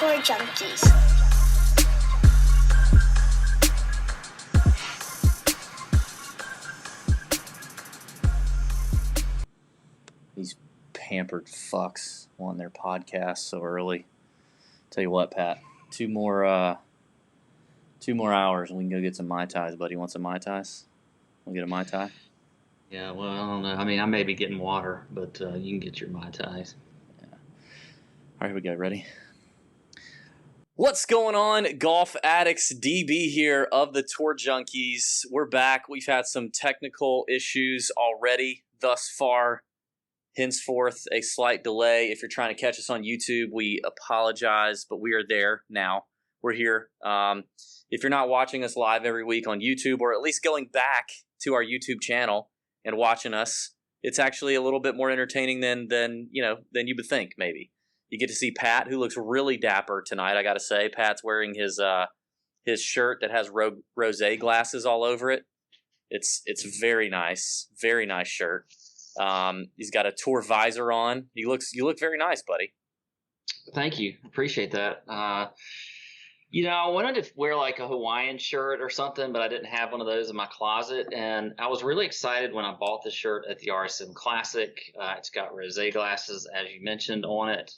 Tour Junkies. These pampered fucks on their podcast so early. Tell you what, Pat, two more hours and we can go get some Mai Tais, buddy. You want some Mai Tais? We'll get a Mai Tai? Yeah, well, I don't know. I mean, I may be getting water, but you can get your Mai Tais. Yeah. All right, here we go. Ready? What's going on, golf addicts? DB here of the Tour Junkies. We're back. We've had some technical issues already thus far. Henceforth, a slight delay. If you're trying to catch us on YouTube, we apologize, but we are there now. We're here. If you're not watching us live every week on YouTube, or at least going back to our YouTube channel and watching us, it's actually a little bit more entertaining than you would think. Maybe you get to see Pat, who looks really dapper tonight. I got to say, Pat's wearing his shirt that has rosé glasses all over it. It's very nice shirt. He's got a tour visor on. You look very nice, buddy. Thank you. Appreciate that. I wanted to wear like a Hawaiian shirt or something, but I didn't have one of those in my closet. And I was really excited when I bought the shirt at the RSM Classic. It's got rosé glasses, as you mentioned, on it.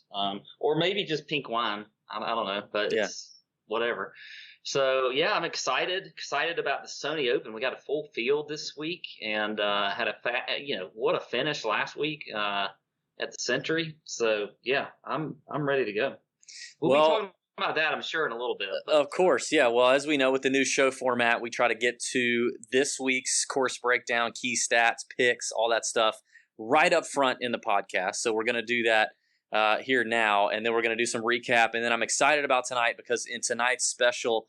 Or maybe just pink wine. I don't know, but it's whatever. So, yeah, I'm excited about the Sony Open. We got a full field this week and had what a finish last week at the Century. So, yeah, I'm ready to go. We'll be talking about that, I'm sure, in a little bit. Of course, yeah. Well, as we know, with the new show format, we try to get to this week's course breakdown, key stats, picks, all that stuff right up front in the podcast. So we're going to do that here now, and then we're going to do some recap. And then I'm excited about tonight because in tonight's special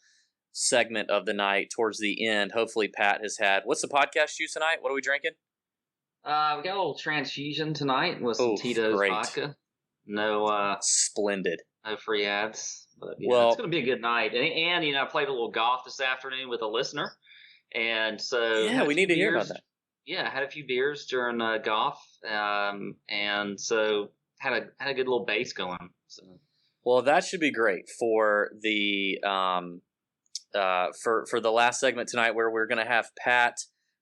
segment of the night, towards the end, hopefully Pat has had – what's the podcast use tonight? What are we drinking? We got a little transfusion tonight with some Tito's vodka. No splendid. No free ads. But yeah, it's going to be a good night. And I played a little golf this afternoon with a listener. And so we need to hear about that. Yeah, I had a few beers during golf. And so had a good little base going. So. Well, that should be great for the for the last segment tonight, where we're going to have Pat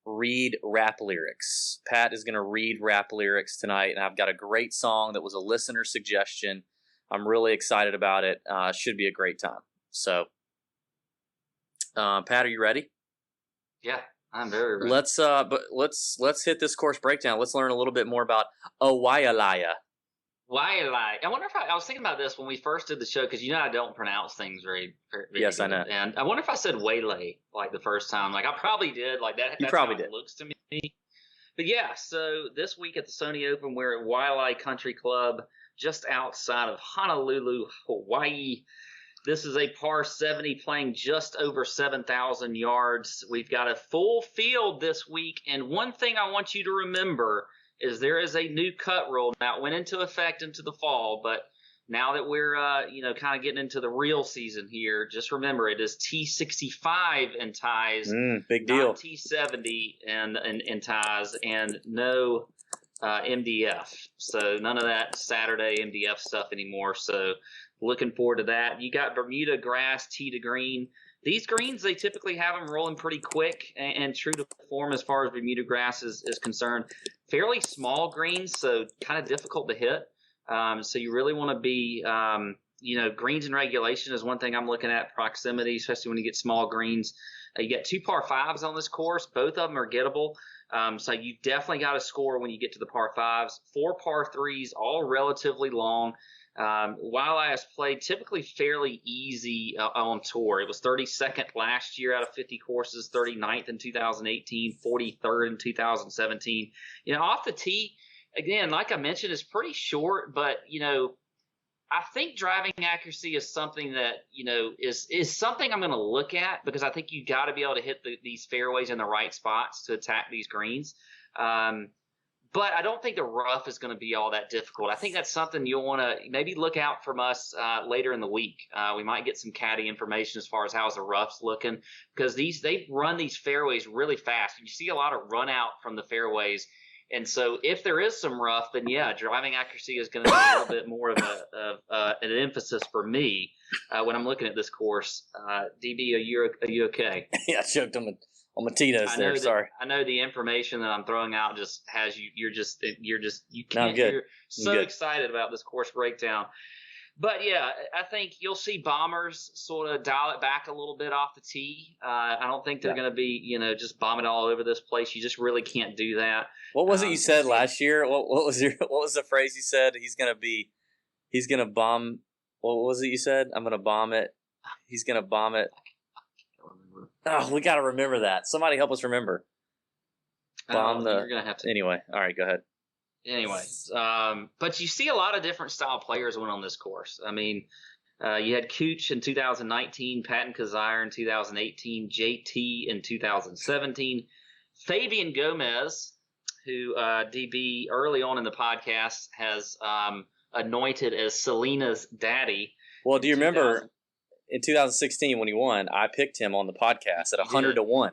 read rap lyrics. Pat is going to read rap lyrics tonight, and I've got a great song that was a listener suggestion. I'm really excited about it. Should be a great time. So, Pat, are you ready? Yeah, I'm very ready. Let's hit this course breakdown. Let's learn a little bit more about Waialaia. Waialaia. I wonder if I was thinking about this when we first did the show, because I don't pronounce things very yes, good. I know. And I wonder if I said Waylay like the first time. Like I probably did. Like that. That's probably how did. It looks to me. But yeah, so this week at the Sony Open, we're at Waialaia Country Club, just outside of Honolulu, Hawaii. This is a par 70 playing just over 7,000 yards. We've got a full field this week, and one thing I want you to remember is there is a new cut rule. Now, it went into effect into the fall, but now that we're kind of getting into the real season here, just remember it is T65 in ties, big deal. Not T70 in ties, and no MDF. So none of that Saturday MDF stuff anymore. So looking forward to that. You got Bermuda grass, tee to green. These greens, they typically have them rolling pretty quick and true to form as far as Bermuda grass is concerned. Fairly small greens, so kind of difficult to hit. So you really want to be, greens in regulation is one thing I'm looking at, proximity, especially when you get small greens. You get 2 par 5s on this course. Both of them are gettable. So you definitely got to score when you get to the par 5s. 4 par 3s, all relatively long. Waialaia has played typically fairly easy on tour. It was 32nd last year out of 50 courses, 39th in 2018, 43rd in 2017. Off the tee, again, like I mentioned, it's pretty short, but, I think driving accuracy is something that, is something I'm going to look at, because I think you got to be able to hit these fairways in the right spots to attack these greens. But I don't think the rough is going to be all that difficult. I think that's something you'll want to maybe look out from us later in the week. We might get some caddy information as far as how's the roughs looking, because they run these fairways really fast. You see a lot of run out from the fairways, And so if there is some rough, then yeah, driving accuracy is going to be a little bit more of an emphasis for me when I'm looking at this course. DB, are you okay? Yeah, I choked on my Tito's there. Sorry. I know the information that I'm throwing out just has you. You're No, I'm good. You're so excited about this course breakdown. But yeah, I think you'll see bombers sort of dial it back a little bit off the tee. I don't think they're going to be, just bombing all over this place. You just really can't do that. What was it you said last year? What was the phrase you said? He's going to bomb. What was it you said? I'm going to bomb it. He's going to bomb it. I can't remember. Oh, we got to remember that. Somebody help us remember. You're going to have to. Anyway, all right, go ahead. Anyway, but you see a lot of different style players went on this course. I mean, you had Cooch in 2019, Patton Kizzire in 2018, JT in 2017, Fabian Gomez, who DB early on in the podcast has anointed as Selena's daddy. Well, do you remember in 2016 when he won? I picked him on the podcast at 100-1.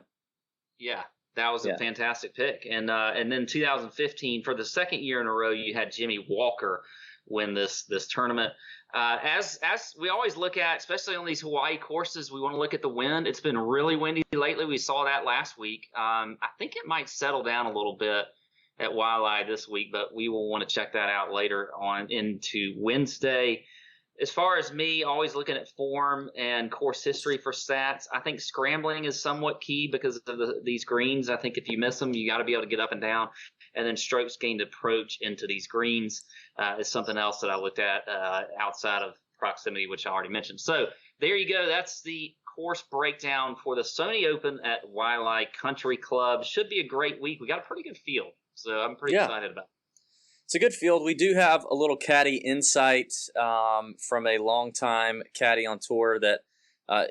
Yeah. That was a fantastic pick. And then 2015, for the second year in a row, you had Jimmy Walker win this tournament. As we always look at, especially on these Hawaii courses, we want to look at the wind. It's been really windy lately. We saw that last week. I think it might settle down a little bit at Waialae this week, but we will want to check that out later on into Wednesday. As far as me, always looking at form and course history for stats, I think scrambling is somewhat key because of these greens. I think if you miss them, you got to be able to get up and down. And then strokes gained approach into these greens is something else that I looked at outside of proximity, which I already mentioned. So there you go. That's the course breakdown for the Sony Open at Waialae Country Club. Should be a great week. We got a pretty good field, so I'm pretty excited about it. It's a good field. We do have a little caddy insight from a longtime caddy on tour that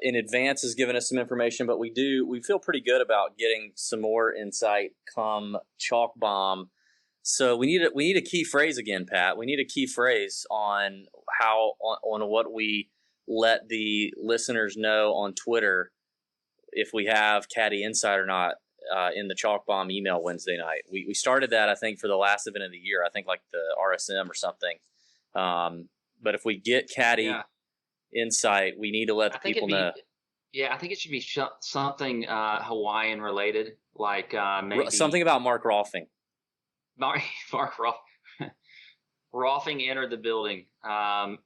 in advance has given us some information, but we feel pretty good about getting some more insight come Chalk Bomb. So we need a key phrase again, Pat. We need a key phrase on what we let the listeners know on Twitter if we have caddy insight or not. In the Chalk Bomb email Wednesday night. We started that, I think, for the last event of the year. I think like the RSM or something. But if we get caddy insight, we need to let the people know. Yeah, I think it should be something Hawaiian related, like maybe something about Mark Rolfing. Mark Rolfing. Rolfing entered the building.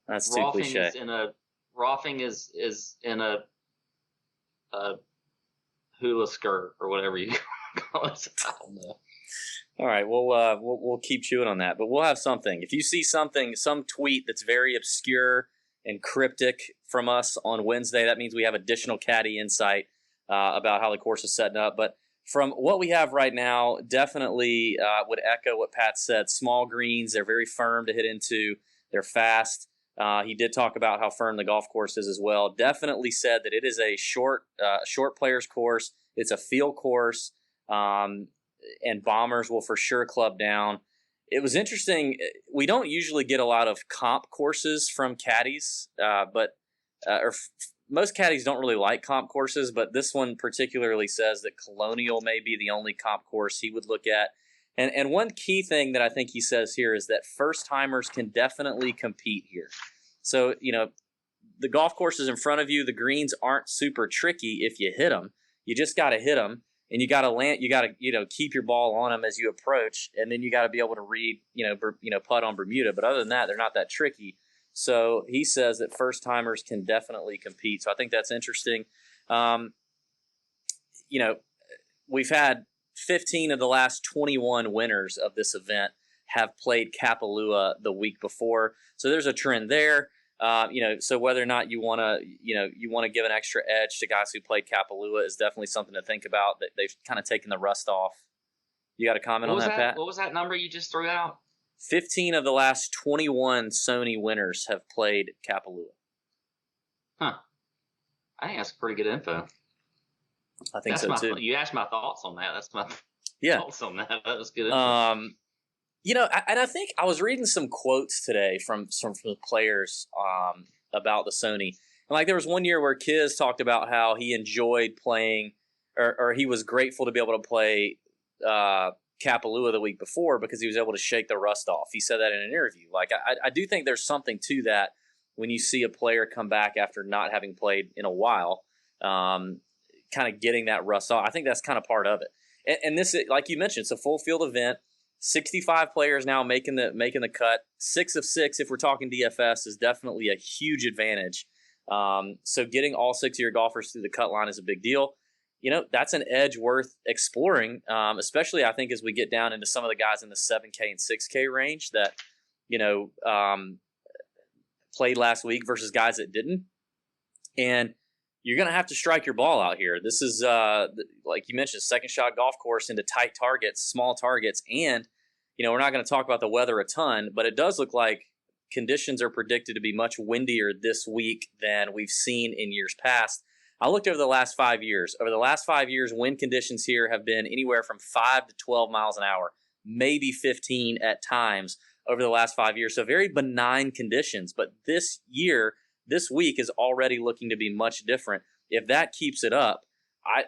That's too cliche. Rolfing is in a hula skirt or whatever you call it. I don't know. All right, we'll keep chewing on that, but we'll have something. If you see some tweet that's very obscure and cryptic from us on Wednesday, that means we have additional caddy insight about how the course is setting up. But from what we have right now, definitely would echo what Pat said. Small greens, they're very firm to hit into. They're fast. He did talk about how firm the golf course is as well. Definitely said that it is a short players course. It's a field course, and bombers will for sure club down. It was interesting. We don't usually get a lot of comp courses from caddies, most caddies don't really like comp courses, but this one particularly says that Colonial may be the only comp course he would look at. And one key thing that I think he says here is that first-timers can definitely compete here. So, the golf course is in front of you. The greens aren't super tricky if you hit them. You just got to hit them, and you got to land. You got to, keep your ball on them as you approach, and then you got to be able to read, putt on Bermuda. But other than that, they're not that tricky. So he says that first-timers can definitely compete. So I think that's interesting. We've had 15 of the last 21 winners of this event have played Kapalua the week before. So there's a trend there. So whether or not you want to give an extra edge to guys who played Kapalua is definitely something to think about. That they've kind of taken the rust off. You got a comment on that, Pat? What was that number you just threw out? 15 of the last 21 Sony winners have played Kapalua. Huh. I think that's pretty good info. I think so too. You asked my thoughts on that. That's my thoughts on that. That was good info. And I think I was reading some quotes today from the players about the Sony. And like there was one year where Kiz talked about how he enjoyed playing, or he was grateful to be able to play Kapalua the week before because he was able to shake the rust off. He said that in an interview. Like, I do think there's something to that when you see a player come back after not having played in a while, kind of getting that rust off. I think that's kind of part of it. And this, like you mentioned, it's a full field event. 65 players now making the cut. 6 of 6, if we're talking DFS, is definitely a huge advantage. So getting all 6 of your golfers through the cut line is a big deal. You know, that's an edge worth exploring, especially I think as we get down into some of the guys in the 7K and 6K range that, you know, played last week versus guys that didn't. And you're going to have to strike your ball out here. This is, like you mentioned, second shot golf course into tight targets, small targets. And, you know, we're not going to talk about the weather a ton, but it does look like conditions are predicted to be much windier this week than we've seen in years past. I looked over the last 5 years. Over the last 5 years, wind conditions here have been anywhere from 5 to 12 miles an hour, maybe 15 at times over the last 5 years. So very benign conditions. But this year, this week is already looking to be much different. If that keeps it up,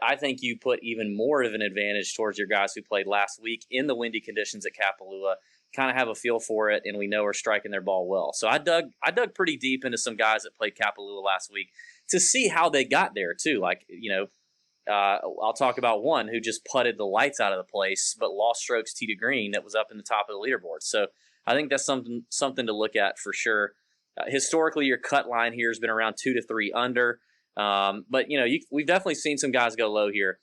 I think you put even more of an advantage towards your guys who played last week in the windy conditions at Kapalua, kind of have a feel for it, and we know are striking their ball well. So I dug pretty deep into some guys that played Kapalua last week to see how they got there too. Like, you know, I'll talk about one who just putted the lights out of the place, but lost strokes tee to green that was up in the top of the leaderboard. So I think that's something to look at for sure. Historically, your cut line here has been around 2 to 3 under. But, you know, we've definitely seen some guys go low here.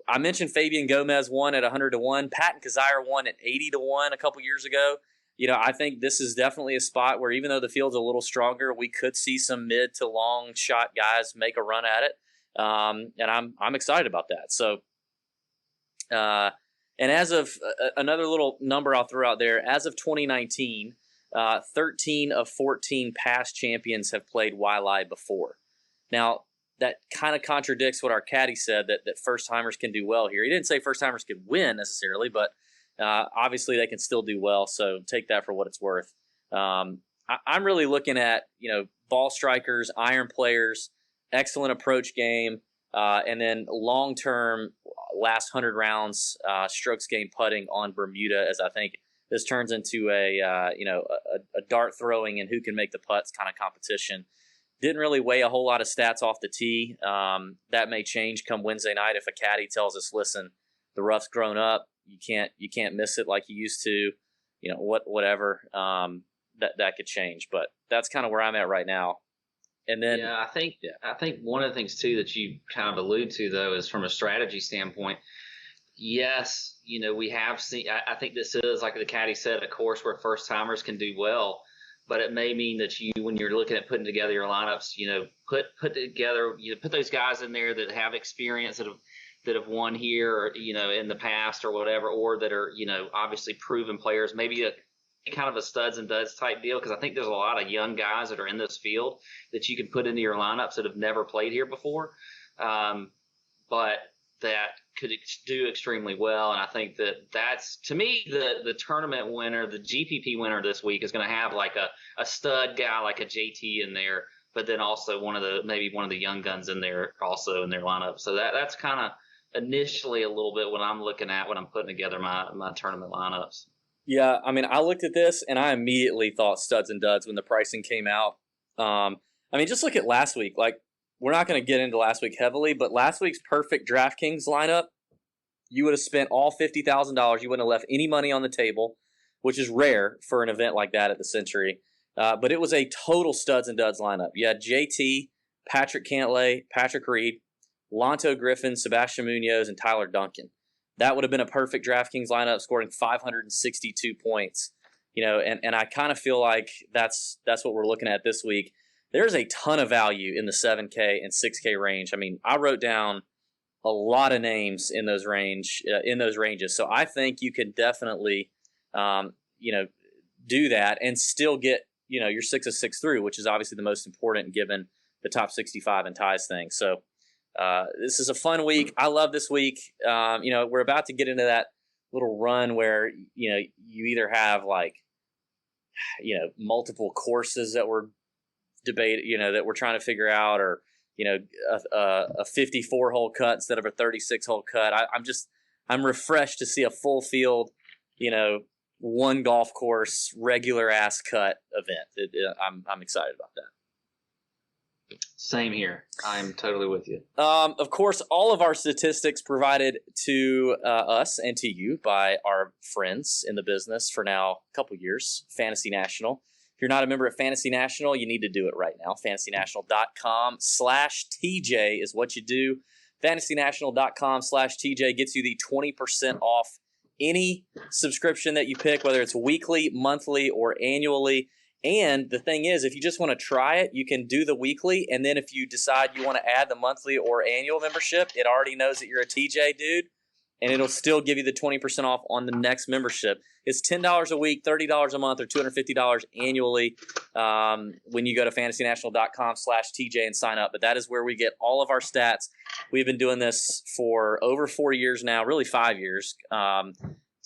I mentioned Fabian Gomez won at 100 to 1. Patton Kizzire won at 80 to 1 a couple years ago. You know, I think this is definitely a spot where even though the field's a little stronger, we could see some mid to long shot guys make a run at it. And I'm excited about that. So, and as of another little number I'll throw out there, as of 2019, 13 of 14 past champions have played Waialae before. Now, that kind of contradicts what our caddy said, that first-timers can do well here. He didn't say first-timers could win necessarily, but obviously they can still do well, so take that for what it's worth. I'm really looking at, you know, ball strikers, iron players, excellent approach game, and then long-term last 100 rounds strokes gained putting on Bermuda, as I think this turns into a dart throwing and who can make the putts kind of competition. Didn't really weigh a whole lot of stats off the tee. That may change come Wednesday night if a caddy tells us, listen, the rough's grown up. You can't miss it like you used to. You know, whatever. That could change, but that's kind of where I'm at right now. And then I think one of the things too that you kind of allude to though is from a strategy standpoint. Yes, you know, we have seen. I think this is, like the caddy said, a course where first timers can do well. But it may mean that you, when you're looking at putting together your lineups, you know, put together, you know, put those guys in there that have experience, that have won here, or, you know, in the past or whatever, or that are, you know, obviously proven players. Maybe a kind of a studs and duds type deal, because I think there's a lot of young guys that are in this field that you can put into your lineups that have never played here before, but that could do extremely well. And I think that's, to me, the tournament winner, the GPP winner this week is going to have like a stud guy like a JT in there, but then also maybe one of the young guns in there also in their lineup. So that's kind of initially a little bit what I'm looking at when I'm putting together my tournament lineups. Yeah, I mean, I looked at this and I immediately thought studs and duds when the pricing came out. I mean, just look at last week. Like, we're not going to get into last week heavily, but last week's perfect DraftKings lineup, you would have spent all $50,000. You wouldn't have left any money on the table, which is rare for an event like that at the Century. But it was a total studs and duds lineup. You had JT, Patrick Cantlay, Patrick Reed, Lonto Griffin, Sebastian Munoz, and Tyler Duncan. That would have been a perfect DraftKings lineup, scoring 562 points. You know, and I kind of feel like that's what we're looking at this week. There's a ton of value in the 7K and 6K range. I mean, I wrote down a lot of names in those ranges. So I think you could definitely, do that and still get, you know, your 6 of 6 through, which is obviously the most important given the top 65 and ties thing. So this is a fun week. I love this week. We're about to get into that little run where, you know, you either have like, you know, multiple courses that we're that we're trying to figure out, or, you know, a 54 hole cut instead of a 36 hole cut. I'm refreshed to see a full field, one golf course, regular ass cut event. I'm excited about that. Same here. I'm totally with you. Of course, all of our statistics provided to us and to you by our friends in the business for now a couple years, Fantasy National. If you're not a member of Fantasy National, you need to do it right now. FantasyNational.com/TJ is what you do. FantasyNational.com/TJ gets you the 20% off any subscription that you pick, whether it's weekly, monthly, or annually. And the thing is, if you just want to try it, you can do the weekly. And then if you decide you want to add the monthly or annual membership, it already knows that you're a TJ dude. And it'll still give you the 20% off on the next membership. It's $10 a week, $30 a month, or $250 annually when you go to FantasyNational.com/TJ and sign up. But that is where we get all of our stats. We've been doing this for over 4 years now, really 5 years.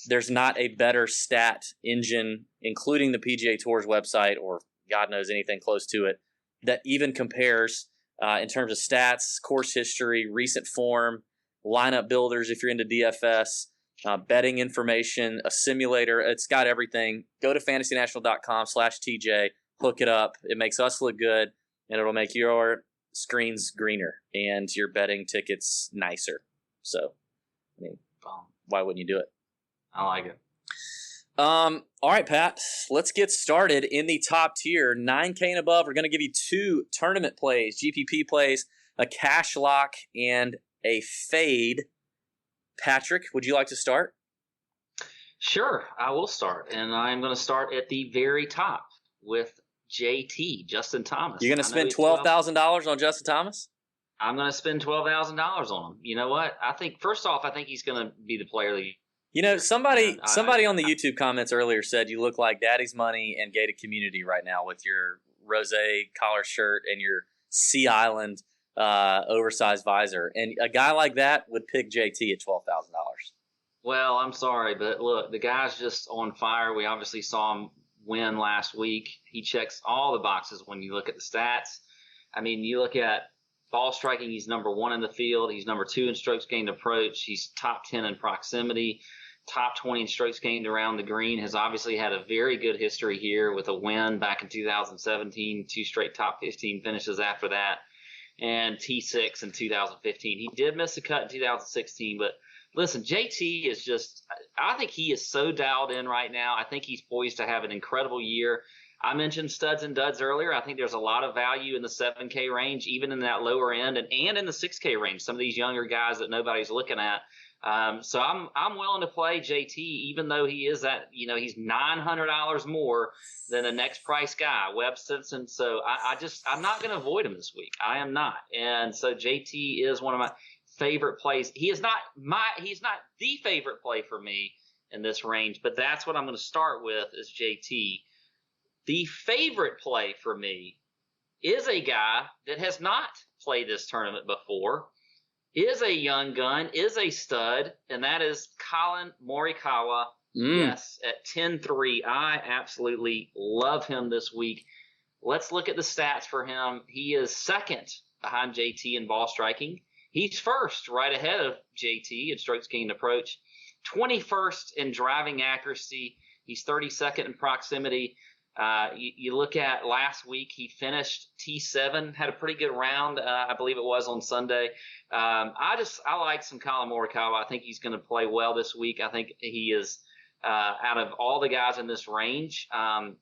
There's not a better stat engine, including the PGA Tour's website, or God knows anything close to it, that even compares in terms of stats, course history, recent form, lineup builders if you're into DFS, betting information, a simulator. It's got everything. Go to FantasyNational.com/TJ, hook it up. It makes us look good, and it'll make your screens greener and your betting tickets nicer. So, why wouldn't you do it? I like it. All right, Pat, let's get started in the top tier. 9K and above, we're going to give you 2 tournament plays, GPP plays, a cash lock, and a fade. Patrick, would you like to start? Sure, I will start. And I'm going to start at the very top with JT, Justin Thomas. You're going to spend $12,000 on Justin Thomas? I'm going to spend $12,000 on him. You know what? I think, first off, I think he's going to be the player of the year. Somebody on the YouTube comments earlier said you look like Daddy's Money and Gated Community right now with your rosé collar shirt and your Sea Island oversized visor. And a guy like that would pick JT at $12,000. Well, I'm sorry, but look, the guy's just on fire. We obviously saw him win last week. He checks all the boxes when you look at the stats. I mean, you look at ball striking, he's number 1 in the field. He's number 2 in strokes gained approach. He's top 10 in proximity. Top 20 in strokes gained around the green. Has obviously had a very good history here with a win back in 2017, 2 straight top 15 finishes after that, and T6 in 2015. He did miss a cut in 2016, but listen, JT is just – I think he is so dialed in right now. I think he's poised to have an incredible year. I mentioned studs and duds earlier. I think there's a lot of value in the 7K range, even in that lower end, and in the 6K range, some of these younger guys that nobody's looking at. So I'm willing to play JT, even though he is that, he's $900 more than the next price guy, Webb Simpson. So I'm not going to avoid him this week. I am not. And so JT is one of my favorite plays. He's not the favorite play for me in this range, but that's what I'm going to start with is JT. The favorite play for me is a guy that has not played this tournament before, is a young gun, is a stud, and that is Colin Morikawa. Yes, at 10-3. I absolutely love him this week. Let's look at the stats for him. He is second behind JT in ball striking. He's first, right ahead of JT in strokes gained approach. 21st in driving accuracy. He's 32nd in proximity. You look at last week, he finished T7, had a pretty good round, I believe it was on Sunday. I like some Colin Morikawa. I think he's going to play well this week. I think he is, out of all the guys in this range, I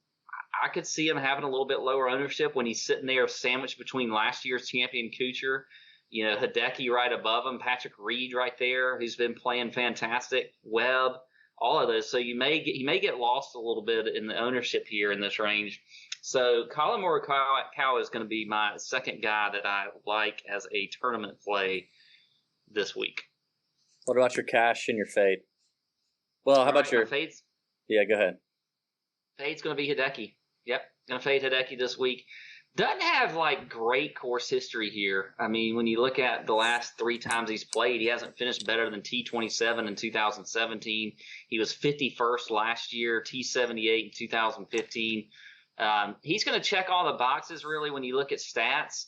could see him having a little bit lower ownership when he's sitting there sandwiched between last year's champion Kuchar, Hideki right above him, Patrick Reed right there, who's been playing fantastic, Webb. All of those. So he may get lost a little bit in the ownership here in this range. So Colin Morikawa is going to be my second guy that I like as a tournament play this week. What about your cash and your fade? Well, how about your fades? Yeah, go ahead. Fade's going to be Hideki. Yep, going to fade Hideki this week. Doesn't have great course history here. I mean, when you look at the last 3 times he's played, he hasn't finished better than T27 in 2017. He was 51st last year, T78 in 2015. He's going to check all the boxes really when you look at stats,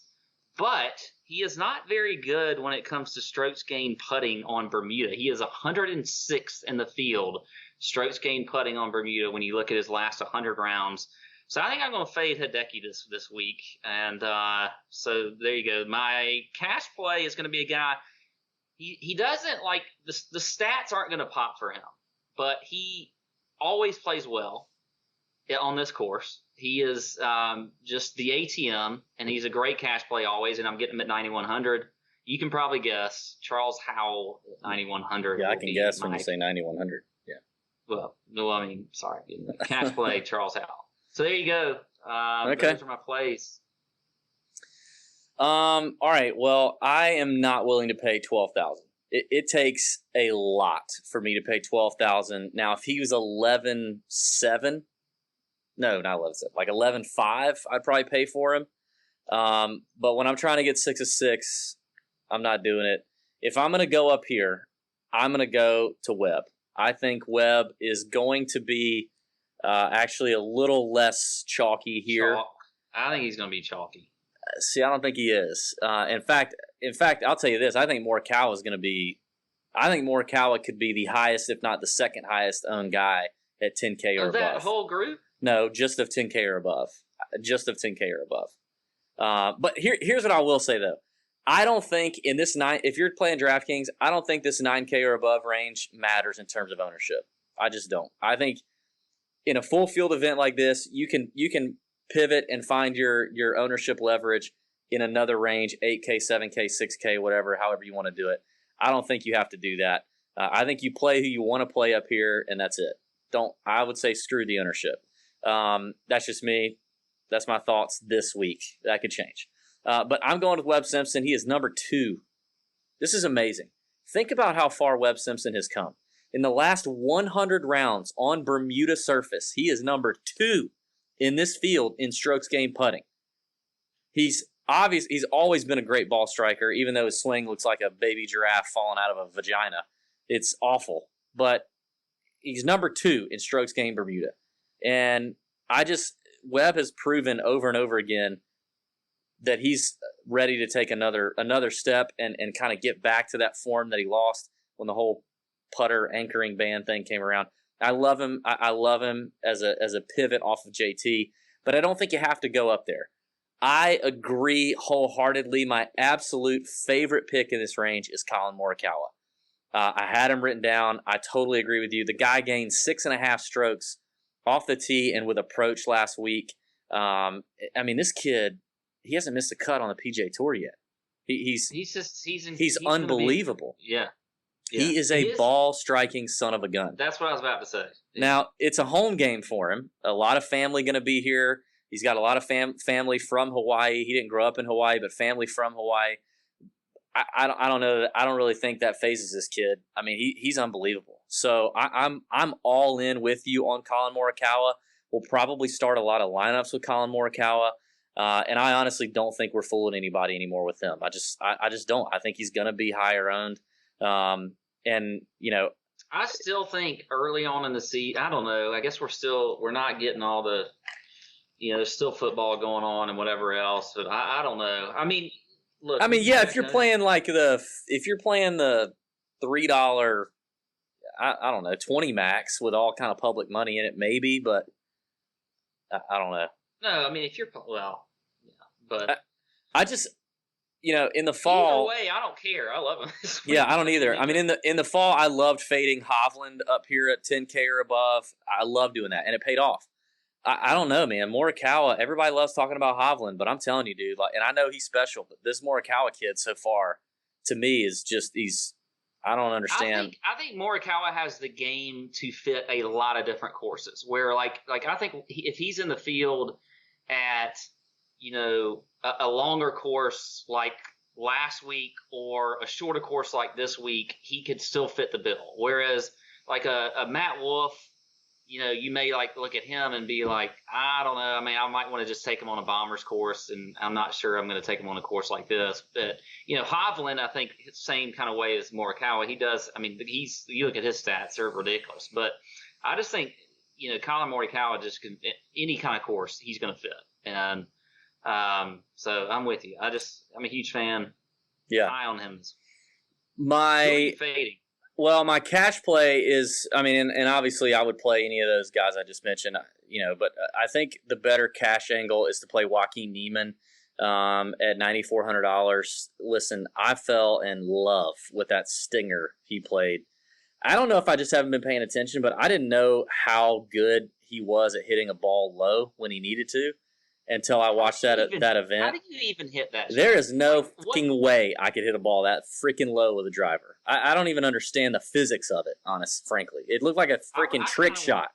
but he is not very good when it comes to strokes gained putting on Bermuda. He is 106th in the field, strokes gained putting on Bermuda when you look at his last 100 rounds. So I think I'm going to fade Hideki this week. And so there you go. My cash play is going to be a guy. He doesn't like the stats aren't going to pop for him, but he always plays well on this course. He is just the ATM, and he's a great cash play always, and I'm getting him at 9,100. You can probably guess Charles Howell at 9,100. Yeah, I can guess when you say 9,100. Yeah. Well, no, I mean, sorry. Cash play Charles Howell. So there you go. Okay. Those are my plays. All right. Well, I am not willing to pay $12,000. It takes a lot for me to pay $12,000. Now, if he was 11.7, no, not 11.7, like 11.5, I'd probably pay for him. But when I'm trying to get 6 of 6, I'm not doing it. If I'm going to go up here, I'm going to go to Webb. I think Webb is going to be actually a little less chalky here. I think he's going to be chalky. See, I don't think he is. In fact, I'll tell you this. I think Morikawa is going to be. I think Morikawa could be the highest, if not the second highest owned guy at 10K or above. That whole group? No, just of 10K or above. Just of 10K or above. But here's what I will say though. I don't think in this if you're playing DraftKings, I don't think this 9K or above range matters in terms of ownership. I just don't. I think in a full field event like this, you can pivot and find your ownership leverage in another range, 8K, 7K, 6K, whatever, however you want to do it. I don't think you have to do that. I think you play who you want to play up here, and that's it. I would say screw the ownership. That's just me. That's my thoughts this week. That could change. But I'm going with Webb Simpson. He is number 2. This is amazing. Think about how far Webb Simpson has come. In the last 100 rounds on Bermuda surface, he is number 2 in this field in strokes gained putting. He's always been a great ball striker, even though his swing looks like a baby giraffe falling out of a vagina. It's awful. But he's number 2 in strokes gained Bermuda. And Webb has proven over and over again that he's ready to take another step and kind of get back to that form that he lost when the whole putter anchoring ban thing came around. I love him. I love him as a pivot off of JT, but I don't think you have to go up there. I agree wholeheartedly. My absolute favorite pick in this range is Colin Morikawa. I had him written down. I totally agree with you. The guy gained 6.5 strokes off the tee and with approach last week. I mean, this kid, he hasn't missed a cut on the PGA Tour yet. He's unbelievable. Yeah. He is a ball striking son of a gun. That's what I was about to say. Yeah. Now, it's a home game for him. A lot of family going to be here. He's got a lot of family from Hawaii. He didn't grow up in Hawaii, but family from Hawaii. I don't know. I don't really think that phases this kid. I mean, he's unbelievable. So I'm all in with you on Colin Morikawa. We'll probably start a lot of lineups with Colin Morikawa. And I honestly don't think we're fooling anybody anymore with him. I just don't. I think he's going to be higher owned. And, you know, I still think early on in the season, I don't know. I guess we're not getting all the, you know, there's still football going on and whatever else. But I don't know. I mean, look. I mean, yeah, if you're playing the $3, I don't know, 20 max with all kind of public money in it, maybe, but I don't know. No, I mean, if you're, well, yeah, but I just, you know, in the fall. Either way, I don't care. I love him. Yeah, I don't either. I mean, in the fall, I loved fading Hovland up here at 10K or above. I love doing that, and it paid off. I don't know, man. Morikawa, everybody loves talking about Hovland, but I'm telling you, dude, like, and I know he's special, but this Morikawa kid so far, to me, is just I don't understand. I think Morikawa has the game to fit a lot of different courses. Where like I think if he's in the field at, you know, a longer course like last week or a shorter course like this week, he could still fit the bill. Whereas like a Matt Wolff, you know, you may like look at him and be like, I don't know. I mean, I might want to just take him on a Bombers course, and I'm not sure I'm going to take him on a course like this. But, you know, Hovland, I think, same kind of way as Morikawa. He does. I mean, you look at his stats, they're ridiculous. But I just think, you know, Colin Morikawa just can any kind of course he's going to fit. And so I'm with you. I'm a huge fan. high on him. Who are My you fading? Well, my cash play is, I mean, and obviously I would play any of those guys I just mentioned, but I think the better cash angle is to play Joaquin Niemann at $9,400. Listen, I fell in love with that stinger he played. I don't know if I just haven't been paying attention, but I didn't know how good he was at hitting a ball low when he needed to until I watched that event. How did you even hit that shot? There is no fucking way I could hit a ball that freaking low with a driver. I don't even understand the physics of it, frankly. It looked like a freaking trick shot.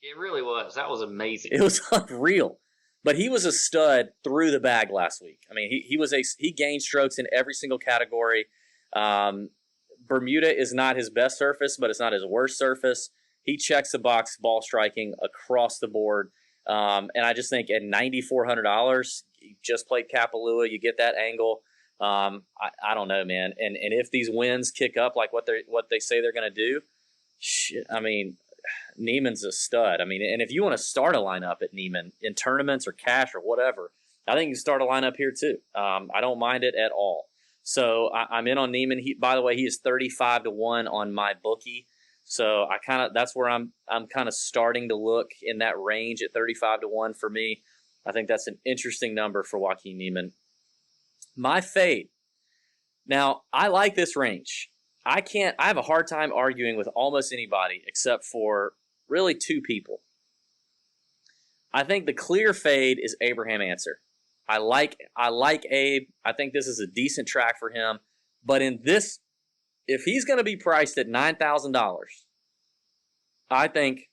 It really was. That was amazing. It was unreal. But he was a stud through the bag last week. I mean, he gained strokes in every single category. Bermuda is not his best surface, but it's not his worst surface. He checks the box ball striking across the board. And I just think at $9,400, you just played Kapalua, you get that angle. I don't know, man. And if these winds kick up like what they say they're going to do, shit, I mean, Niemann's a stud. I mean, and if you want to start a lineup at Niemann in tournaments or cash or whatever, I think you can start a lineup here too. I don't mind it at all. So I'm in on Niemann. By the way, he is 35-1 on my bookie. So that's where I'm kind of starting to look in that range at 35-1 for me. I think that's an interesting number for Joaquin Niemann. My fade. Now, I like this range. I have a hard time arguing with almost anybody except for really two people. I think the clear fade is Abraham Answer. I like Abe. I think this is a decent track for him. But if he's going to be priced at $9,000, I think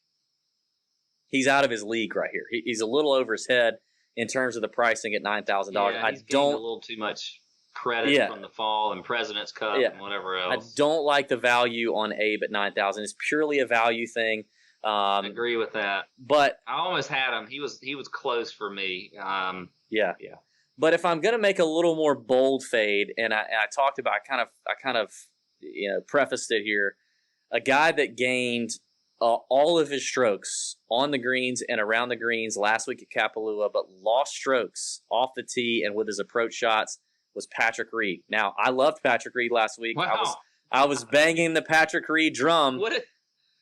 he's out of his league right here. He's a little over his head in terms of the pricing at $9,000. Yeah, he's gained a little too much credit from the fall and President's Cup and whatever else. I don't like the value on Abe at $9,000. It's purely a value thing. I agree with that. But I almost had him. He was close for me. Yeah. But if I'm going to make a little more bold fade, and I talked about, I kind of prefaced it here, a guy that gained all of his strokes on the greens and around the greens last week at Kapalua, but lost strokes off the tee and with his approach shots was Patrick Reed. Now, I loved Patrick Reed last week. Wow. I was banging the Patrick Reed drum.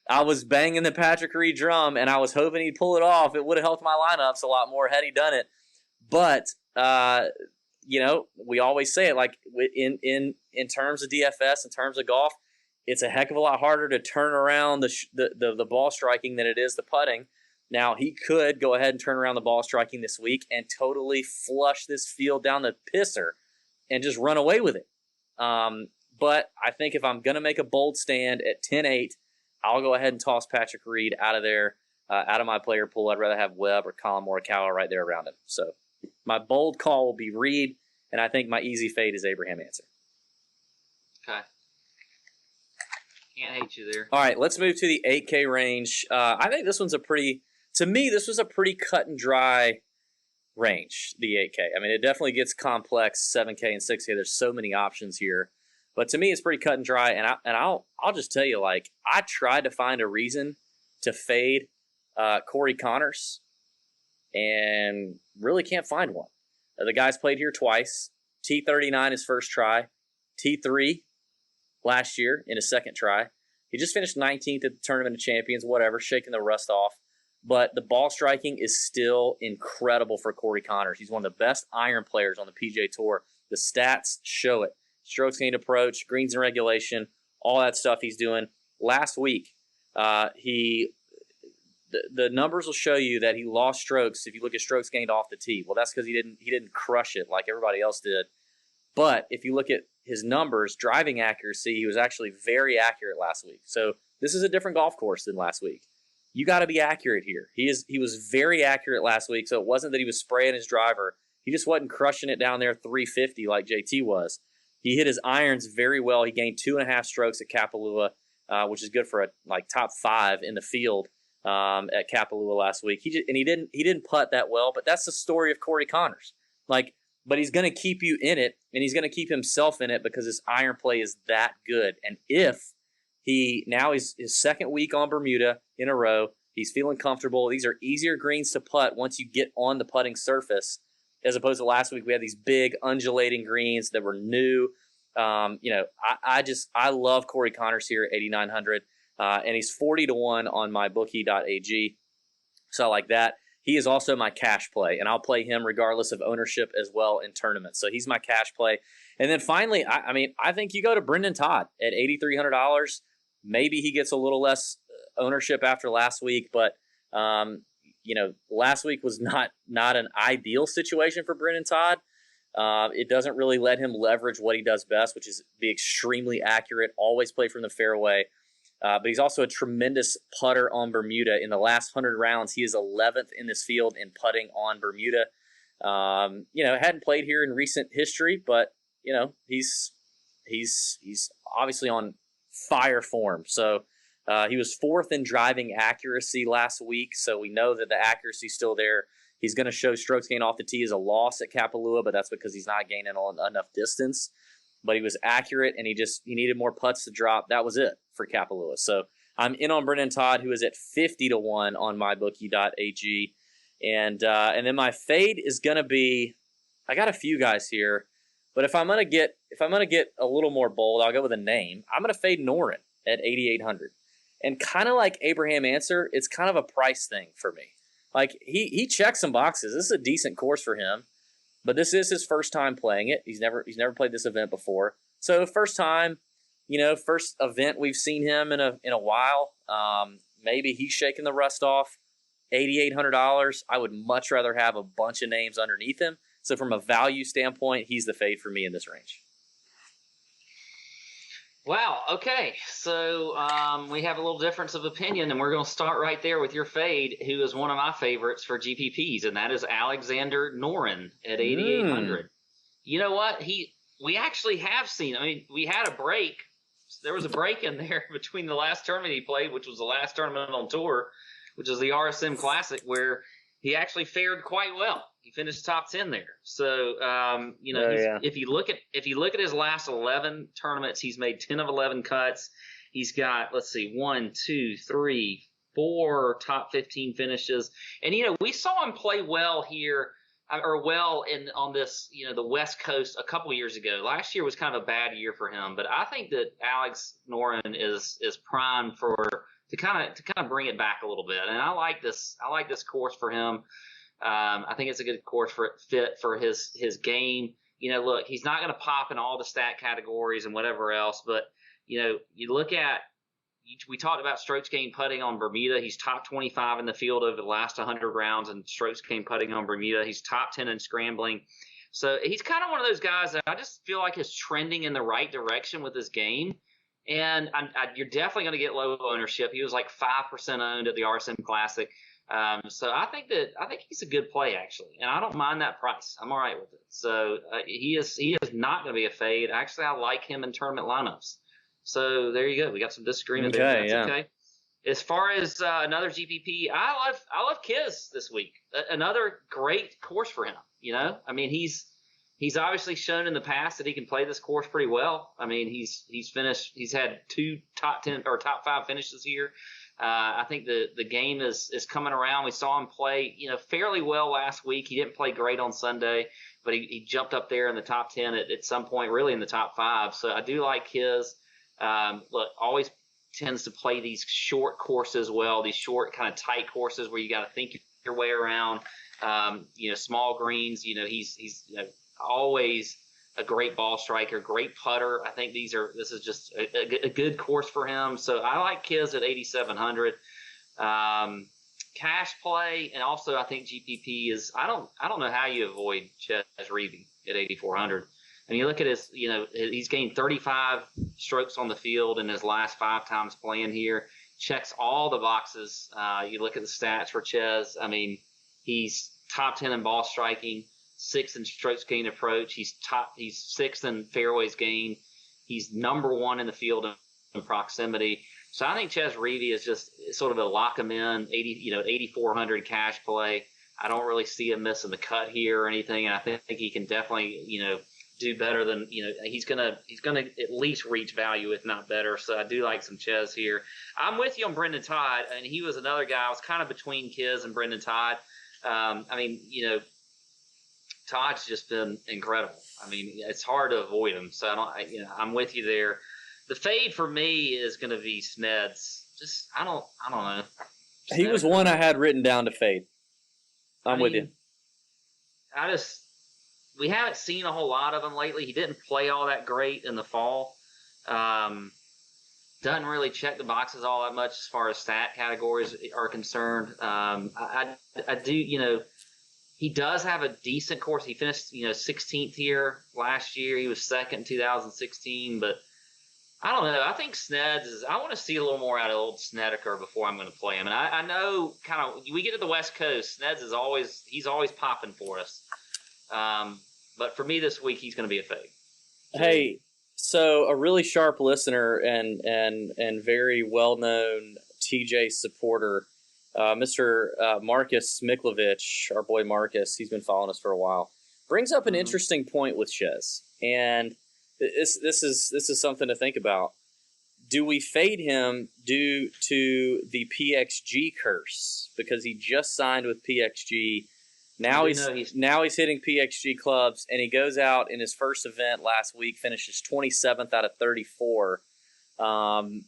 I was banging the Patrick Reed drum, and I was hoping he'd pull it off. It would have helped my lineups a lot more had he done it. But we always say it, like in terms of DFS, in terms of golf, it's a heck of a lot harder to turn around the ball striking than it is the putting. Now, he could go ahead and turn around the ball striking this week and totally flush this field down the pisser and just run away with it. But I think if I'm going to make a bold stand at 10-8, I'll go ahead and toss Patrick Reed out of there, out of my player pool. I'd rather have Webb or Colin Morikawa right there around him. So my bold call will be Reed, and I think my easy fade is Abraham Answer. Okay. Can't hate you there. All right, let's move to the 8K range. I think this was a pretty cut and dry range, the 8K. I mean, it definitely gets complex, 7K and 6K. There's so many options here. But to me, it's pretty cut and dry, and I'll just tell you, like, I tried to find a reason to fade Corey Connors, and really can't find one. The guy's played here twice. T39 his first try. T3 last year in his second try. He just finished 19th at the Tournament of Champions, whatever, shaking the rust off. But the ball striking is still incredible for Corey Connors. He's one of the best iron players on the PGA Tour. The stats show it. Strokes gained approach, greens and regulation, all that stuff he's doing. Last week, the numbers will show you that he lost strokes if you look at strokes gained off the tee. Well, that's because he didn't crush it like everybody else did. But if you look at his numbers, driving accuracy, he was actually very accurate last week. So this is a different golf course than last week. You got to be accurate here. He was very accurate last week, so it wasn't that he was spraying his driver. He just wasn't crushing it down there 350 like JT was. He hit his irons very well. He gained 2.5 strokes at Kapalua, which is good for a top 5 in the field at Kapalua last week. He didn't putt that well, but that's the story of Corey Connors. But he's going to keep you in it, and he's going to keep himself in it because his iron play is that good. And if he's his second week on Bermuda in a row, he's feeling comfortable. These are easier greens to putt once you get on the putting surface. as opposed to last week. We had these big undulating greens that were new. I love Corey Connors here at 8,900, and he's 40-1 on my bookie.ag. So I like that. He is also my cash play, and I'll play him regardless of ownership as well in tournaments. So he's my cash play. And then finally, I think you go to Brendan Todd at $8,300. Maybe he gets a little less ownership after last week, but last week was not an ideal situation for Brendan Todd. It doesn't really let him leverage what he does best, which is be extremely accurate, always play from the fairway. But he's also a tremendous putter on Bermuda. In the last 100 rounds, he is 11th in this field in putting on Bermuda. Hadn't played here in recent history, but he's obviously on fire form. So he was 4th in driving accuracy last week, so we know that the accuracy's still there. He's going to show strokes gained off the tee as a loss at Kapalua, but that's because he's not gaining enough distance. But he was accurate, and he needed more putts to drop. That was it for Kapalua. So I'm in on Brendan Todd, who is at 50-1 on mybookie.ag. And then my fade is going to be, I got a few guys here, but if I'm going to get a little more bold, I'll go with a name. I'm going to fade Noren at 8,800. And kind of like Abraham Answer, it's kind of a price thing for me. Like he checks some boxes. This is a decent course for him. But this is his first time playing it. He's never played this event before. So first time, first event we've seen him in a while. Maybe he's shaking the rust off. $8,800. I would much rather have a bunch of names underneath him. So from a value standpoint, he's the fade for me in this range. Wow. Okay. So we have a little difference of opinion, and we're going to start right there with your fade, who is one of my favorites for GPPs, and that is Alexander Noren at 8,800. You know what? We actually have seen. I mean, we had a break. There was a break in there between the last tournament he played, which was the last tournament on tour, which is the RSM Classic, where he actually fared quite well. He finished top 10 there. So, if you look at his last 11 tournaments, he's made 10 of 11 cuts. He's got, 1, 2, 3, 4 top 15 finishes. And, we saw him play well here, on this, the West Coast a couple years ago. Last year was kind of a bad year for him, but I think that Alex Noren is primed to kind of bring it back a little bit. And I like this course for him. I think it's a good course fit for his game. Look, he's not going to pop in all the stat categories and whatever else, but you look at, we talked about strokes gained putting on Bermuda. He's top 25 in the field over the last 100 rounds and strokes gained putting on Bermuda. He's top 10 in scrambling. So he's kind of one of those guys that I just feel like is trending in the right direction with his game. And you're definitely going to get low ownership. He was like 5% owned at the RSM Classic. So I think he's a good play, actually, and I don't mind that price. I'm all right with it. So he is not going to be a fade. Actually, I like him in tournament lineups. So there you go. We got some disagreement there. That's okay. As far as another GPP, I love Kiz this week. Another great course for him. I mean, he's obviously shown in the past that he can play this course pretty well. I mean, he's had 2 top 10 or top 5 finishes here. I think the game is coming around. We saw him play, fairly well last week. He didn't play great on Sunday, but he jumped up there in the top 10 at some point, really in the top 5. So I do like his. Look, always tends to play these short courses well, these short kind of tight courses where you got to think your way around. Small greens. He's always a great ball striker, great putter. I think this is just a good course for him. So I like Kiz at 8,700. Cash play, and also I think GPP is. I don't know how you avoid Ches Reavie at 8,400. And you look at his, he's gained 35 strokes on the field in his last 5 times playing here. Checks all the boxes. You look at the stats for Ches. I mean, he's top 10 in ball striking, 6th in strokes gained approach. He's 6th in fairways gained. He's number 1 in the field in proximity. So I think Ches Reavie is just sort of a lock him in 8,400 cash play. I don't really see him missing the cut here or anything. And I think he can definitely, do better than, he's gonna at least reach value, if not better. So I do like some Ches here. I'm with you on Brendan Todd, and he was another guy. I was kind of between Kiz and Brendan Todd. Todd's just been incredible. I mean, it's hard to avoid him. So I'm with you there. The fade for me is going to be Sneds. Just I don't know. He was one I had written down to fade. I'm with you. We haven't seen a whole lot of him lately. He didn't play all that great in the fall. Doesn't really check the boxes all that much as far as stat categories are concerned. I do, he does have a decent course. He finished, 16th here last year. He was second in 2016, but I don't know. I think Sneds I want to see a little more out of old Snedeker before I'm going to play him. And I know we get to the West Coast, Sneds he's always popping for us. But for me this week, he's going to be a fade. Hey, so a really sharp listener and very well-known TJ supporter, Mr. Marcus Miklovich, our boy Marcus, he's been following us for a while, brings up an interesting point with Chez. And this is something to think about. Do we fade him due to the PXG curse? Because he just signed with PXG. Now he's hitting PXG clubs, and he goes out in his first event last week, finishes 27th out of 34. And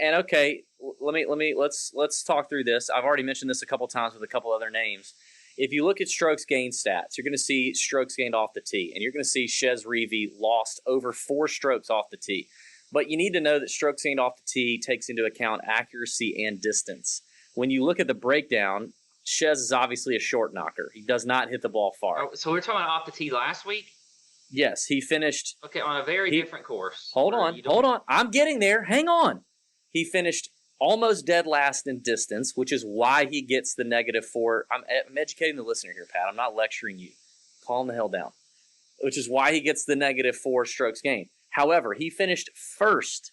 okay, let's talk through this. I've already mentioned this a couple times with a couple other names. If you look at strokes gained stats, you're going to see strokes gained off the tee, and you're going to see Chez Reavie lost over 4 strokes off the tee. But you need to know that strokes gained off the tee takes into account accuracy and distance. When you look at the breakdown, Chez is obviously a short knocker. He does not hit the ball far. Oh, so we're talking about off the tee last week? Yes, he finished. Okay, on a very different course. Hold on. I'm getting there. Hang on. He finished almost dead last in distance, which is why he gets the -4. I'm educating the listener here, Pat. I'm not lecturing you. Calm the hell down. Which is why he gets the -4 strokes gained. However, he finished first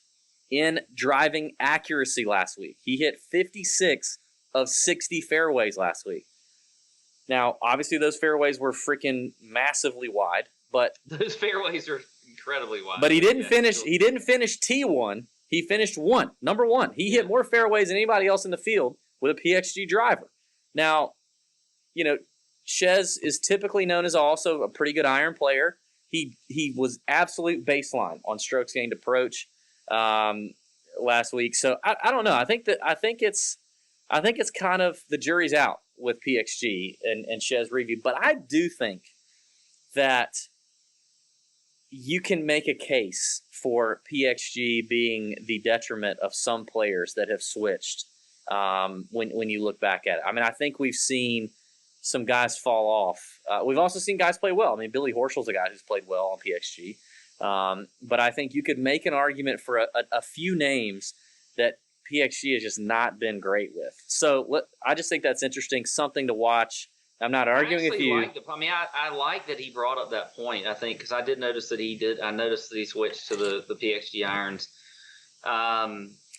in driving accuracy last week. He hit 56 of 60 fairways last week. Now, obviously, those fairways were freaking massively wide, but those fairways are incredibly wide. But he didn't finish. He didn't finish T1. He finished number one. He hit more fairways than anybody else in the field with a PXG driver. Now, Chez is typically known as also a pretty good iron player. He was absolute baseline on strokes gained approach last week. So I don't know. I think it's kind of the jury's out with PXG and Chez Reavie. But I do think that you can make a case for PXG being the detriment of some players that have switched when you look back at it. I mean, I think we've seen some guys fall off. We've also seen guys play well. I mean, Billy Horschel's a guy who's played well on PXG. But I think you could make an argument for a few names that PXG has just not been great with. So I just think that's interesting, something to watch. I'm not arguing with you. I like that he brought up that point, I think, because I did notice that he did. I noticed that he switched to the PXG irons.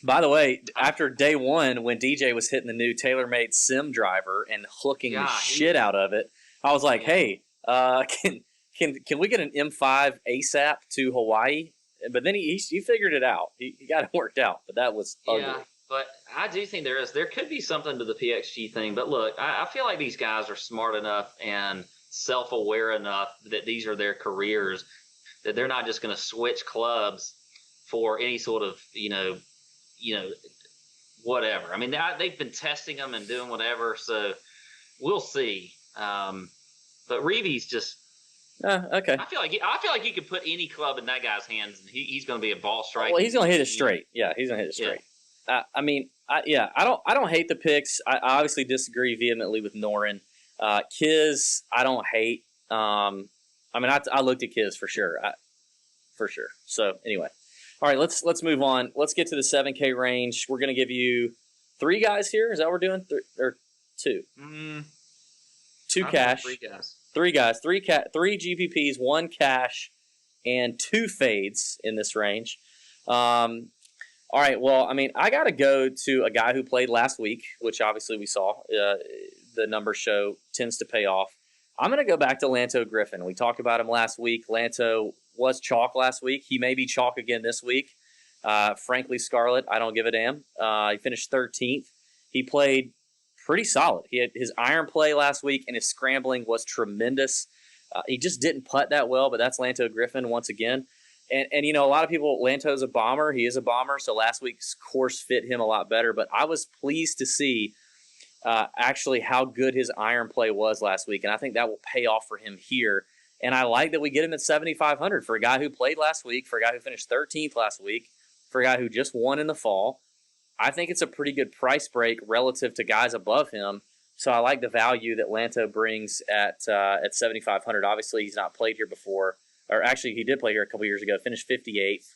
By the way, after day one, when DJ was hitting the new TaylorMade Sim driver and hooking the shit out of it, I was like, hey, can we get an M5 ASAP to Hawaii? But then he figured it out. He got it worked out, but that was ugly. Yeah, but I do think there could be something to the PXG thing. But look, I feel like these guys are smart enough and self-aware enough that these are their careers, that they're not just going to switch clubs for any sort of, whatever. I mean, they've been testing them and doing whatever, so we'll see. But Reavie's just okay. I feel like you could put any club in that guy's hands, and he's going to be a ball striker. Well, he's going to hit it straight. Yeah, he's going to hit it straight. Yeah. I don't hate the picks. I obviously disagree vehemently with Noren. Kiz, I don't hate. I looked at Kiz for sure. So anyway, all right, let's move on. Let's get to the 7K range. We're going to give you 3 guys here. Is that what we're doing? Or 2? 2 cash. 3 guys. 3 guys. 3 GPPs, 1 cash, and 2 fades in this range. All right, well, I mean, I got to go to a guy who played last week, which obviously we saw. The numbers show tends to pay off. I'm going to go back to Lanto Griffin. We talked about him last week. Lanto was chalk last week. He may be chalk again this week. Frankly, Scarlett, I don't give a damn. He finished 13th. He played pretty solid. He had his iron play last week, and his scrambling was tremendous. He just didn't putt that well, but that's Lanto Griffin once again. And a lot of people, Lanto's a bomber. He is a bomber, so last week's course fit him a lot better. But I was pleased to see actually how good his iron play was last week, and I think that will pay off for him here. And I like that we get him at 7,500 for a guy who played last week, for a guy who finished 13th last week, for a guy who just won in the fall. I think it's a pretty good price break relative to guys above him. So I like the value that Lanto brings at 7,500. Obviously, he's not played here before, or actually, he did play here a couple years ago. Finished 58th.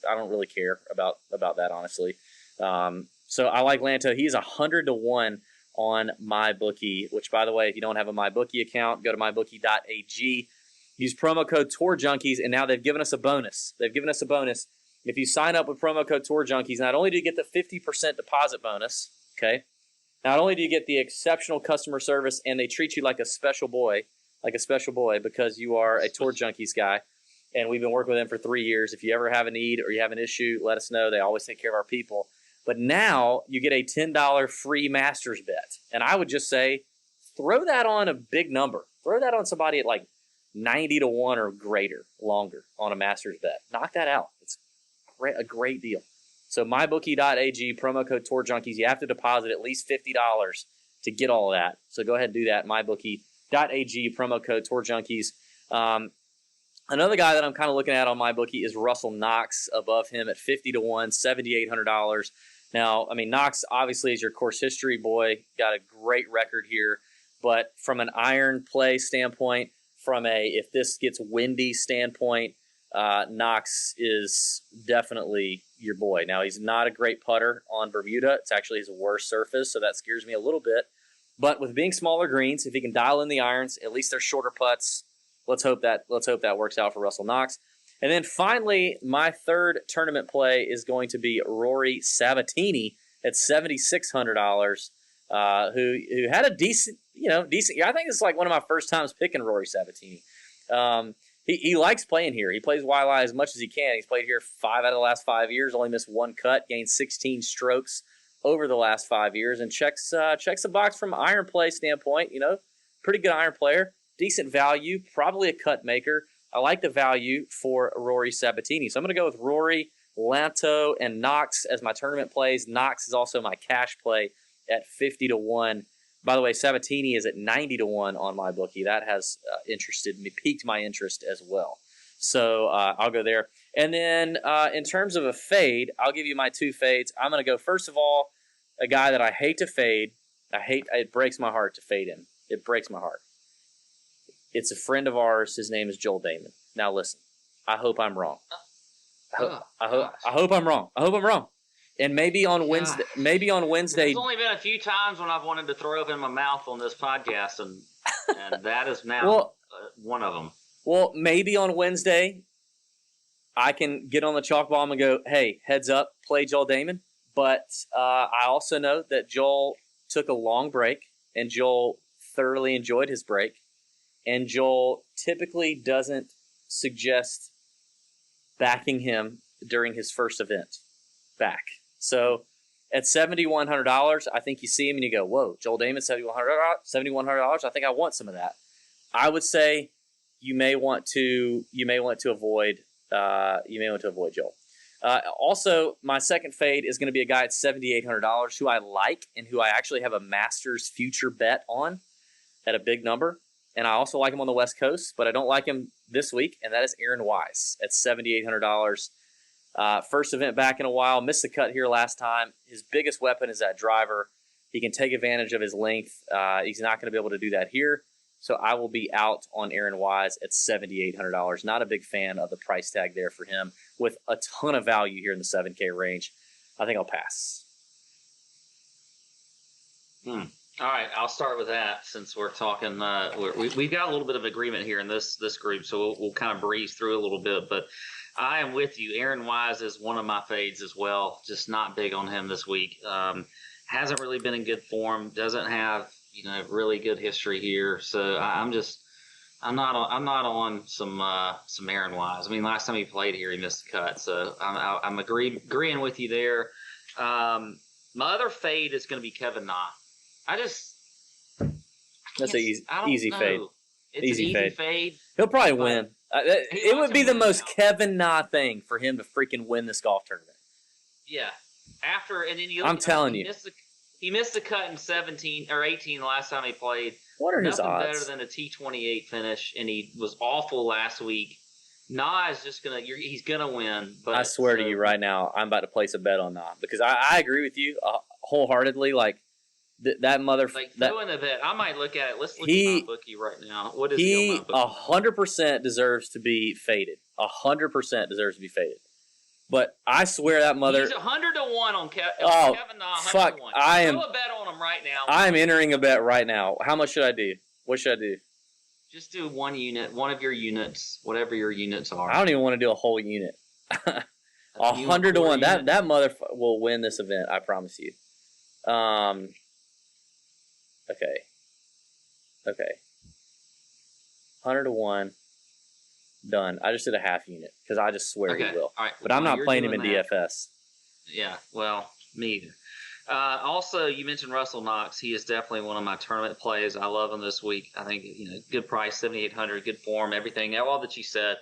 I don't really care about that, honestly. So I like Lanto. He's 100-1 on MyBookie. Which, by the way, if you don't have a MyBookie account, go to mybookie.ag. Use promo code Tour Junkies, and now they've given us a bonus. If you sign up with promo code Tour Junkies, not only do you get the 50% deposit bonus, okay, not only do you get the exceptional customer service, and they treat you like a special boy, because you are a Tour Junkies guy, and we've been working with them for 3 years. If you ever have a need or you have an issue, let us know. They always take care of our people. But now you get a $10 free Masters bet, and I would just say throw that on a big number. Throw that on somebody at like 90-1 or greater, longer on a Masters bet. Knock that out. It's a great deal. So mybookie.ag, promo code Tour Junkies. You have to deposit at least $50 to get all of that. So go ahead and do that. mybookie.ag, promo code Tour Junkies. Another guy that I'm kind of looking at on MyBookie is Russell Knox, above him at 50-1, $7,800. Now, I mean, Knox obviously is your course history boy, got a great record here. But from an iron play standpoint, from a if this gets windy standpoint, Knox is definitely your boy. Now, he's not a great putter on Bermuda. It's actually his worst surface, so that scares me a little bit. But with being smaller greens, if he can dial in the irons, at least they're shorter putts. Let's hope that works out for Russell Knox. And then finally, my third tournament play is going to be Rory Sabbatini at $7,600, who had a decent. I think it's like one of my first times picking Rory Sabbatini. He likes playing here. He plays Waialae as much as he can. He's played here 5 out of the last 5 years, only missed 1 cut, gained 16 strokes over the last 5 years, and checks the box from an iron play standpoint. Pretty good iron player, decent value, probably a cut maker. I like the value for Rory Sabbatini. So I'm going to go with Rory, Lanto, and Knox as my tournament plays. Knox is also my cash play at 50-1. By the way, Sabatini is at 90-1 on MyBookie. That has piqued my interest as well. So I'll go there. And then in terms of a fade, I'll give you my 2 fades. I'm going to go, first of all, a guy that I hate to fade. It breaks my heart to fade him. It breaks my heart. It's a friend of ours. His name is Joel Damon. Now listen, I hope I'm wrong. I hope I'm wrong. And maybe on Wednesday. There's only been a few times when I've wanted to throw up in my mouth on this podcast, and that is now one of them. Well, maybe on Wednesday, I can get on the chalk bomb and go, "Hey, heads up, play Joel Damon." But I also know that Joel took a long break, and Joel thoroughly enjoyed his break. And Joel typically doesn't suggest backing him during his first event back. So at $7,100, I think you see him and you go, "Whoa, Joel Damon, $7,100. I think I want some of that." I would say you may want to avoid Joel. Also, my second fade is going to be a guy at $7,800 who I like and who I actually have a Masters future bet on at a big number. And I also like him on the West Coast, but I don't like him this week, and that is Aaron Wise at $7,800. First event back in a while, missed the cut here last time. His biggest weapon is that driver. He can take advantage of his length. He's not going to be able to do that here. So I will be out on Aaron Wise at $7,800. Not a big fan of the price tag there for him with a ton of value here in the 7K range. I think I'll pass. All right, I'll start with that since we're talking. We've got a little bit of agreement here in this group, so we'll kind of breeze through a little bit. But I am with you. Aaron Wise is one of my fades as well. Just not big on him this week. Hasn't really been in good form. Doesn't have really good history here. So I'm not on some Aaron Wise. I mean, last time he played here, he missed the cut. So I'm agreeing with you there. My other fade is going to be Kevin Na. That's an easy fade. It's an easy fade. He'll probably win. It would be the most Kevin Na thing for him to freaking win this golf tournament. Yeah. I'm telling you. He missed the cut in 17 or 18 the last time he played. What are his odds? Nothing better than a T28 finish, and he was awful last week. Na is just he's gonna win. But I swear to you right now, I'm about to place a bet on Na because I agree with you wholeheartedly. Like that motherfucker. Like throwing a bet, I might look at it. Let's look at my bookie right now. What is he? 100% deserves to be faded. 100% deserves to be faded. But I swear that mother. He's 100-1 on Kevin Na. Fuck! Throw a bet on him right now. I'm entering a bet right now. How much should I do? What should I do? Just do one unit, one of your units, whatever your units are. I don't even want to do a whole unit. 100-1. That motherfucker will win this event. I promise you. Okay. 100-1. Done. I just did a half unit because I just swear he will. All right. But I'm not playing him in DFS. Yeah, well, me either. Also, you mentioned Russell Knox. He is definitely one of my tournament plays. I love him this week. I think good price, 7,800, good form, everything, all that you said.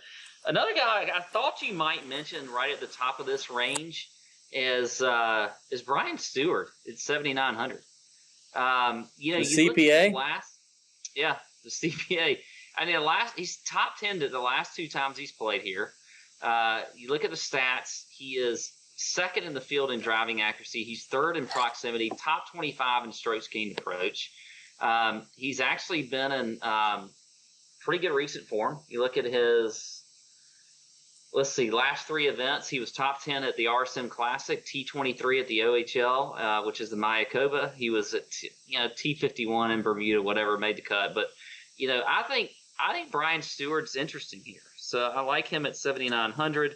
Another guy I thought you might mention right at the top of this range is Brian Stewart. It's 7,900. The CPA. The CPA. I mean, he's top 10 to the last two times he's played here. You look at the stats. He is second in the field in driving accuracy. He's third in proximity, top 25 in strokes gained approach. He's actually been in pretty good recent form. You look at his, last three events. He was top 10 at the RSM Classic, T23 at the OHL, which is the Mayakoba. He was at T51 in Bermuda, whatever, made the cut. But I think Brian Stewart's interesting here. So I like him at 7,900.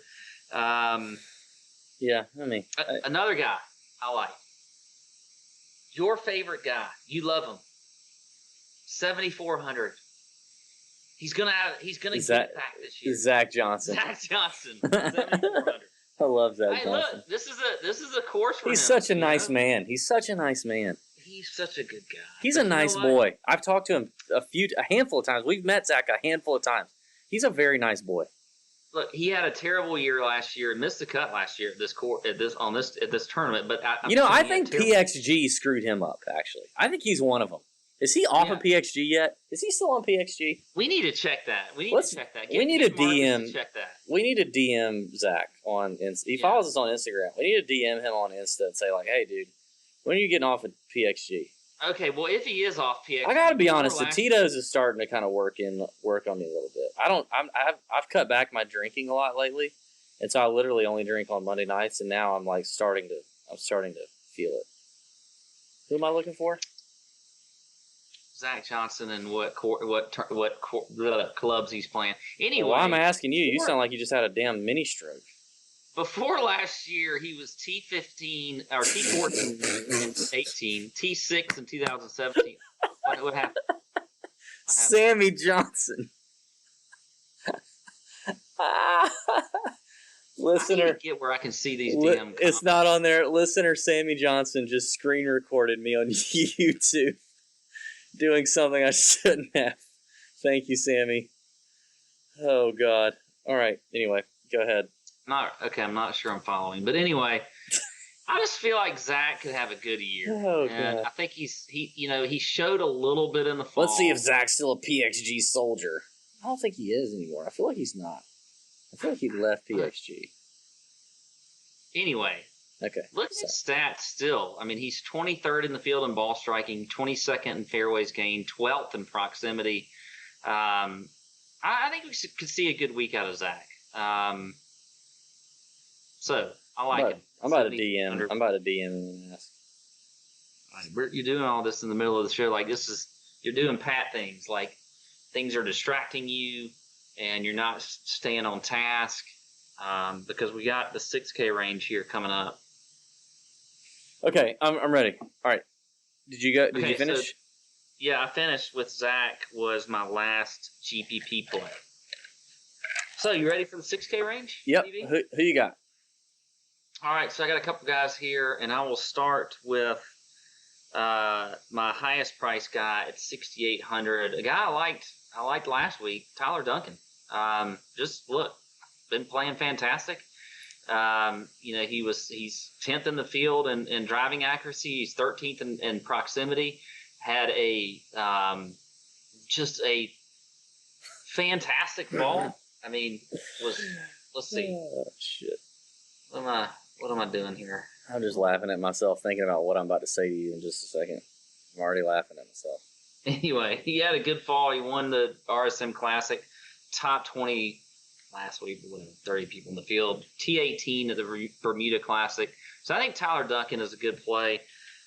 Another guy I like. Your favorite guy. You love him. 7,400. He's gonna get back this year. Zach Johnson. 7,400. I love Zach Johnson. Look, this is a course for him. He's such a nice man. He's such a nice man. He's such a good guy. He's a nice boy. I've talked to him a handful of times. We've met Zach a handful of times. He's a very nice boy. Look, he had a terrible year last year. Missed the cut last year at this tournament. But I think PXG screwed him up. Actually, I think he's one of them. Is he off of PXG yet? Is he still on PXG? We need to check that. We need to DM Zach on Insta. He follows us on Instagram. We need to DM him on Insta and say like, "Hey, dude, when are you getting off of PXG?" Okay, well, if he is off PXG, I gotta be honest. The Tito's is starting to kind of work on me a little bit. I've cut back my drinking a lot lately, and so I literally only drink on Monday nights, and now I'm like starting to feel it. Who am I looking for? Zach Johnson and what clubs he's playing. Anyway, I'm asking you. You sound like you just had a damn mini stroke. Before last year, he was T15 or T14 in 18, T6 in 2017. What happened? Sammy Johnson. Listener, I need to get where I can see these damn. It's not on there. Listener Sammy Johnson just screen recorded me on YouTube doing something I shouldn't have. Thank you, Sammy. Oh God. All right. Anyway, go ahead. I'm not sure I'm following, but anyway, I just feel like Zach could have a good year. Oh, and God. I think he showed a little bit in the fall. Let's see if Zach's still a PXG soldier. I don't think he is anymore. I feel like he's not. I feel like he left PXG. Anyway, okay. Look at stats still. I mean, he's 23rd in the field in ball striking, 22nd in fairways gained, 12th in proximity. I think we could see a good week out of Zach. So I like him. I'm about to DM him and ask. You're doing all this in the middle of the show. Like you're doing Pat things. Like things are distracting you, and you're not staying on task. Because we got the 6K range here coming up. Okay, I'm ready. All right. Did you finish? So, I finished with Zach. Was my last GPP play. So you ready for the 6K range? Yep. Who you got? All right, so I got a couple guys here, and I will start with my highest price guy at 6,800. A guy I liked last week, Tyler Duncan. Just look, been playing fantastic. He's 10th in the field in driving accuracy. He's 13th in proximity. Had just a fantastic ball. I mean, let's see. Oh, shit. What am I doing here? I'm just laughing at myself thinking about what I'm about to say to you in just a second. I'm already laughing at myself. Anyway, he had a good fall. He won the RSM Classic, top 20 last week, 30 people in the field, T18 at the Bermuda Classic. So I think Tyler Duncan is a good play.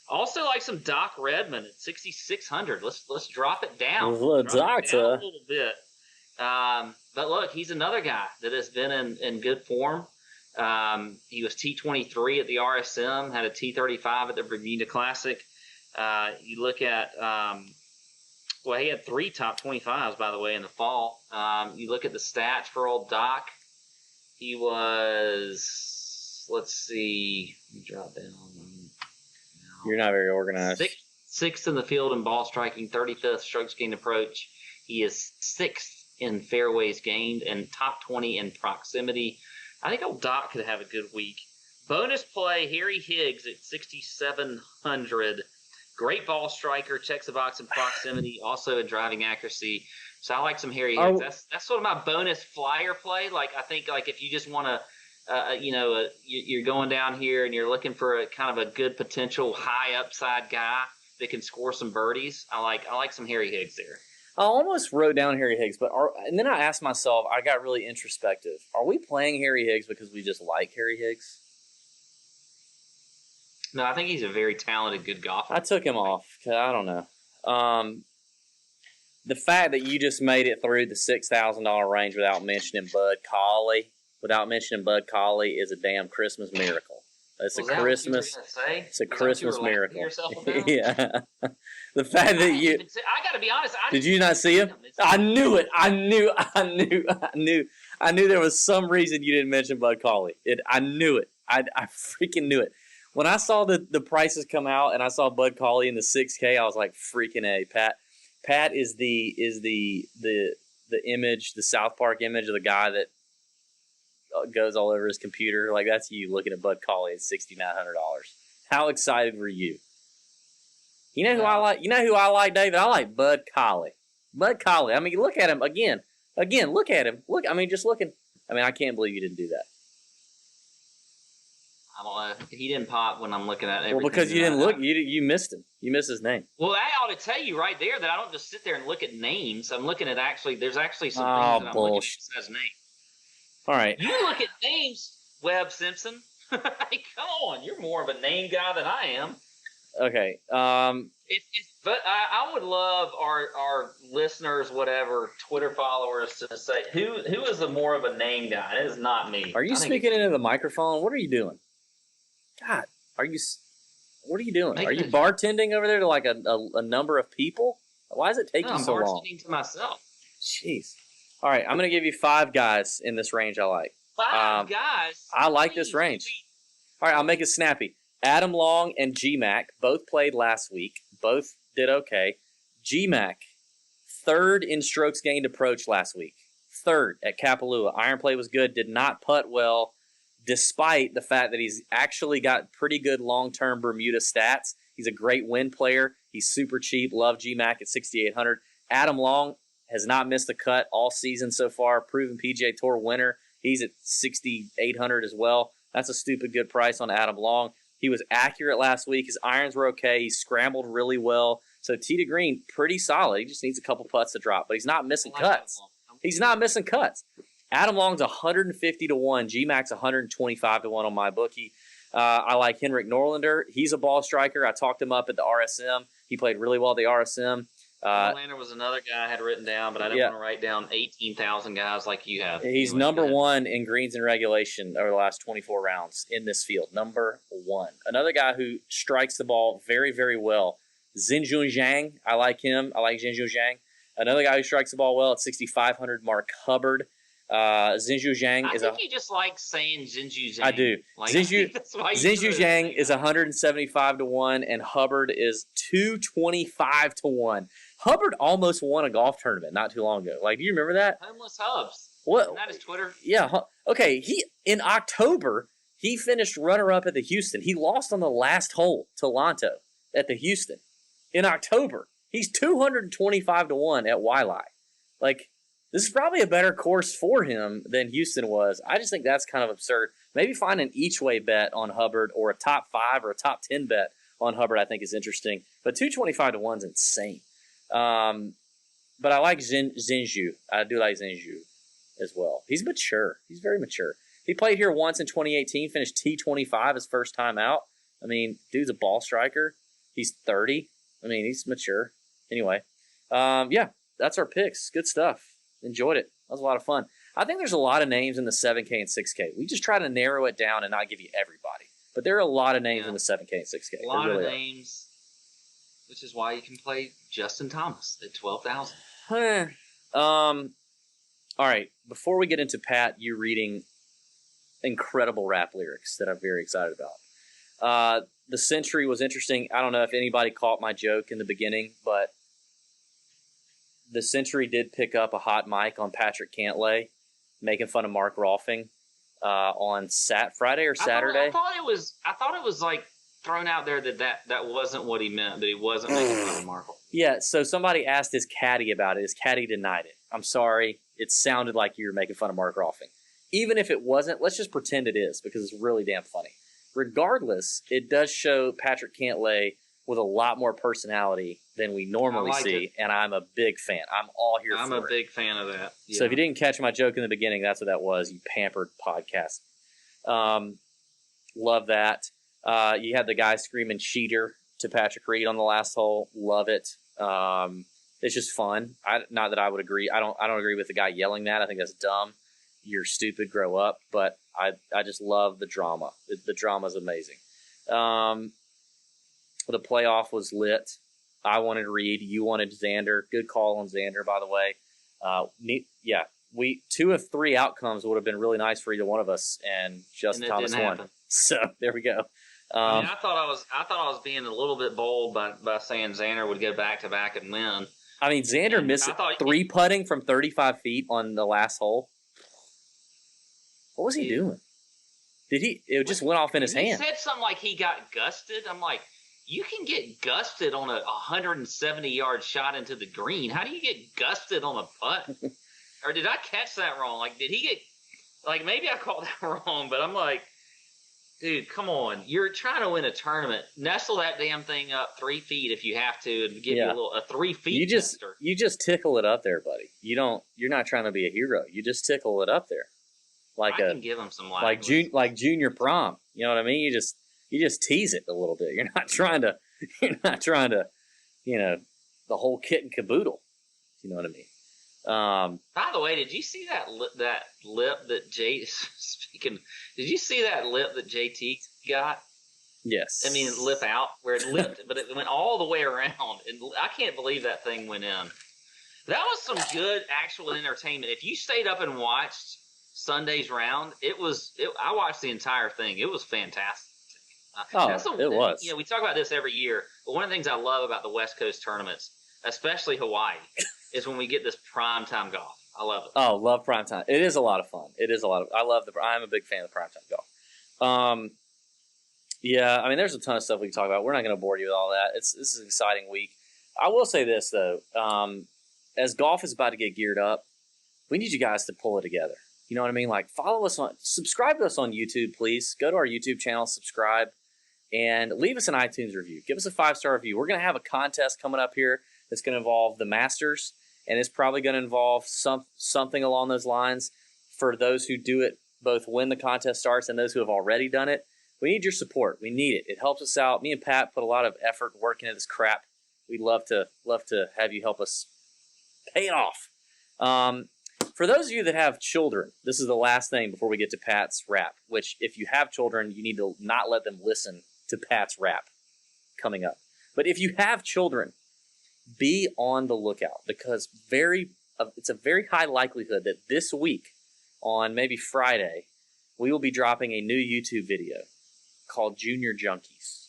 Also like some Doc Redman at 6,600. Let's drop it down. A little bit. But look, he's another guy that has been in good form. He was T23 at the RSM, had a T35 at the Bermuda Classic. You look at, he had 3 top 25s, by the way, in the fall. You look at the stats for old Doc. He was, let's see, let me drop down. You're not very organized. Sixth in the field in ball striking, 35th strokes gained approach. He is 6th in fairways gained and top 20 in proximity. I think old Doc could have a good week. Bonus play, Harry Higgs at 6,700. Great ball striker, checks the box in proximity, also in driving accuracy. So I like some Harry Higgs. That's sort of my bonus flyer play. Like I think like if you just want to, you're going down here and you're looking for a kind of a good potential high upside guy that can score some birdies. I like some Harry Higgs there. I almost wrote down Harry Higgs, and then I asked myself, I got really introspective. Are we playing Harry Higgs because we just like Harry Higgs? No, I think he's a very talented, good golfer. I took him off because I don't know. The fact that you just made it through the $6,000 range without mentioning Bud Cauley is a damn Christmas miracle. It's a Christmas miracle. Yeah. The fact that you I got to be honest. Did you not see him? I knew it. I knew there was some reason you didn't mention Bud Cauley. I knew it. I freaking knew it. When I saw the prices come out and I saw Bud Cauley in the 6K, I was like, freaking A. Pat is the image, the South Park image of the guy that goes all over his computer. Like, that's you looking at Bud Cauley at $6,900. How excited were you? You know who I like? You know who I like, David? I like Bud Cauley. Bud Cauley. I mean, look at him again. Look at him. Look. I mean, just looking. I mean, I can't believe you didn't do that. I don't know. He didn't pop when I'm looking at everything. Well, because you didn't look. You missed him. You missed his name. Well, that ought to tell you right there that I don't just sit there and look at names. I'm looking at there's actually some things that I'm looking at besides name. All right. You look at names, Webb Simpson. Hey, come on. You're more of a name guy than I am. Okay. But I would love our listeners, whatever, Twitter followers to say, who is the more of a name guy? It is not me. Are you speaking into the microphone? What are you doing? God, what are you doing? Are you bartending over there to like a number of people? Why does it take you so long? I'm bartending to myself. Jeez. All right, I'm going to give you 5 guys in this range I like. 5 guys? I like this range. All right, I'll make it snappy. Adam Long and G-Mac both played last week. Both did okay. G-Mac, 3rd in strokes gained approach last week. 3rd at Kapalua. Iron play was good. Did not putt well, despite the fact that he's actually got pretty good long-term Bermuda stats. He's a great win player. He's super cheap. Love G-Mac at 6,800. Adam Long has not missed a cut all season so far. Proven PGA Tour winner. He's at 6,800 as well. That's a stupid good price on Adam Long. He was accurate last week. His irons were okay. He scrambled really well. So tee to green, pretty solid. He just needs a couple putts to drop, but he's not missing cuts. He's not missing cuts. Adam Long's 150 to 1. G-Mac's 125 to 1 on my bookie. I like Henrik Norlander. He's a ball striker. I talked him up at the RSM. He played really well at the RSM. Norlander was another guy I had written down, but I didn't want to write down 18,000 guys like you have. He's number 1 in greens and regulation over the last 24 rounds in this field. Number 1. Another guy who strikes the ball very, very well. Xinjun Zhang. I like him. I like Xinjun Zhang. Another guy who strikes the ball well at 6,500, Mark Hubbard. Xinju Zhang I is think you just like saying Xinju Zhang. I do. Like, Xinju Xinju Zhang is 175 to 1, and Hubbard is 225 to 1. Hubbard almost won a golf tournament not too long ago. Like, do you remember that? Homeless Hubs. What? Isn't that his Twitter? Yeah. Okay. In October he finished runner-up at the Houston. He lost on the last hole to Lanto at the Houston in October. He's 225 to 1 at Waialae. Like, this is probably a better course for him than Houston was. I just think that's kind of absurd. Maybe find an each-way bet on Hubbard or a top 5 or a top 10 bet on Hubbard I think is interesting. But 225 to 1 is insane. But I like Xinju. I do like Xinju as well. He's mature. He's very mature. He played here once in 2018, finished T25 his first time out. I mean, dude's a ball striker. He's 30. I mean, he's mature. Anyway, yeah, that's our picks. Good stuff. Enjoyed it. That was a lot of fun. I think there's a lot of names in the 7K and 6K. We just try to narrow it down and not give you everybody. But there are a lot of names in the 7K and 6K. A lot of names, which is why you can play Justin Thomas at 12,000. All right. Before we get into Pat, you reading incredible rap lyrics that I'm very excited about. The Century was interesting. I don't know if anybody caught my joke in the beginning, but the Century did pick up a hot mic on Patrick Cantlay, making fun of Mark Rolfing on Friday or Saturday. I thought it was like thrown out there that wasn't what he meant, that he wasn't making fun of Mark. Yeah, so somebody asked his caddy about it. His caddy denied it. I'm sorry. It sounded like you were making fun of Mark Rolfing. Even if it wasn't, let's just pretend it is because it's really damn funny. Regardless, it does show Patrick Cantlay with a lot more personality than we normally see, and I'm a big fan. I'm all here for it. I'm a big fan of that. Yeah. So if you didn't catch my joke in the beginning, that's what that was, you pampered podcast. Love that. You had the guy screaming cheater to Patrick Reed on the last hole. Love it. It's just fun. Not that I would agree. I don't agree with the guy yelling that. I think that's dumb. You're stupid. Grow up. But I just love the drama. The drama is amazing. The playoff was lit. I wanted Reed. You wanted Xander. Good call on Xander, by the way. Yeah, 2 of 3 outcomes would have been really nice for either one of us, and Justin Thomas won. So there we go. I thought I was being a little bit bold by saying Xander would go back to back and win. I mean, Xander missed 3 putting from 35 feet on the last hole. What was he doing? It just went off in his hand. He said something like he got gusted. I'm like, you can get gusted on a 170-yard shot into the green. How do you get gusted on a putt? Or did I catch that wrong? Like, did he get – like, maybe I called that wrong, but I'm like, dude, come on. You're trying to win a tournament. Nestle that damn thing up 3 feet if you have to and give you a 3 feet tester. You just tickle it up there, buddy. You're not trying to be a hero. You just tickle it up there. I can give him some language. like junior prom. You know what I mean? You just tease it a little bit. You're not trying to, the whole kit and caboodle. You know what I mean? By the way, did you see that lip that did you see that lip that JT got? Yes. I mean, lip out where it lipped, but it went all the way around, and I can't believe that thing went in. That was some good actual entertainment. If you stayed up and watched Sunday's round, I watched the entire thing. It was fantastic. It was. We talk about this every year, but one of the things I love about the West Coast tournaments, especially Hawaii, is when we get this primetime golf. I love it. Oh, love primetime. It is a lot of fun. I'm a big fan of primetime golf. Yeah, I mean, there's a ton of stuff we can talk about. We're not going to bore you with all that. This is an exciting week. I will say this, though. As golf is about to get geared up, we need you guys to pull it together. You know what I mean? Like, subscribe to us on YouTube, please. Go to our YouTube channel, subscribe, and leave us an iTunes review. Give us a 5-star review. We're going to have a contest coming up here that's going to involve the Masters, and it's probably going to involve something along those lines for those who do it, both when the contest starts and those who have already done it. We need your support. We need it. It helps us out. Me and Pat put a lot of effort working at this crap. We'd love to have you help us pay it off. For those of you that have children, this is the last thing before we get to Pat's rap, which if you have children, you need to not let them listen to Pat's rap coming up. But if you have children, be on the lookout because it's a very high likelihood that this week on maybe Friday, we will be dropping a new YouTube video called Junior Junkies.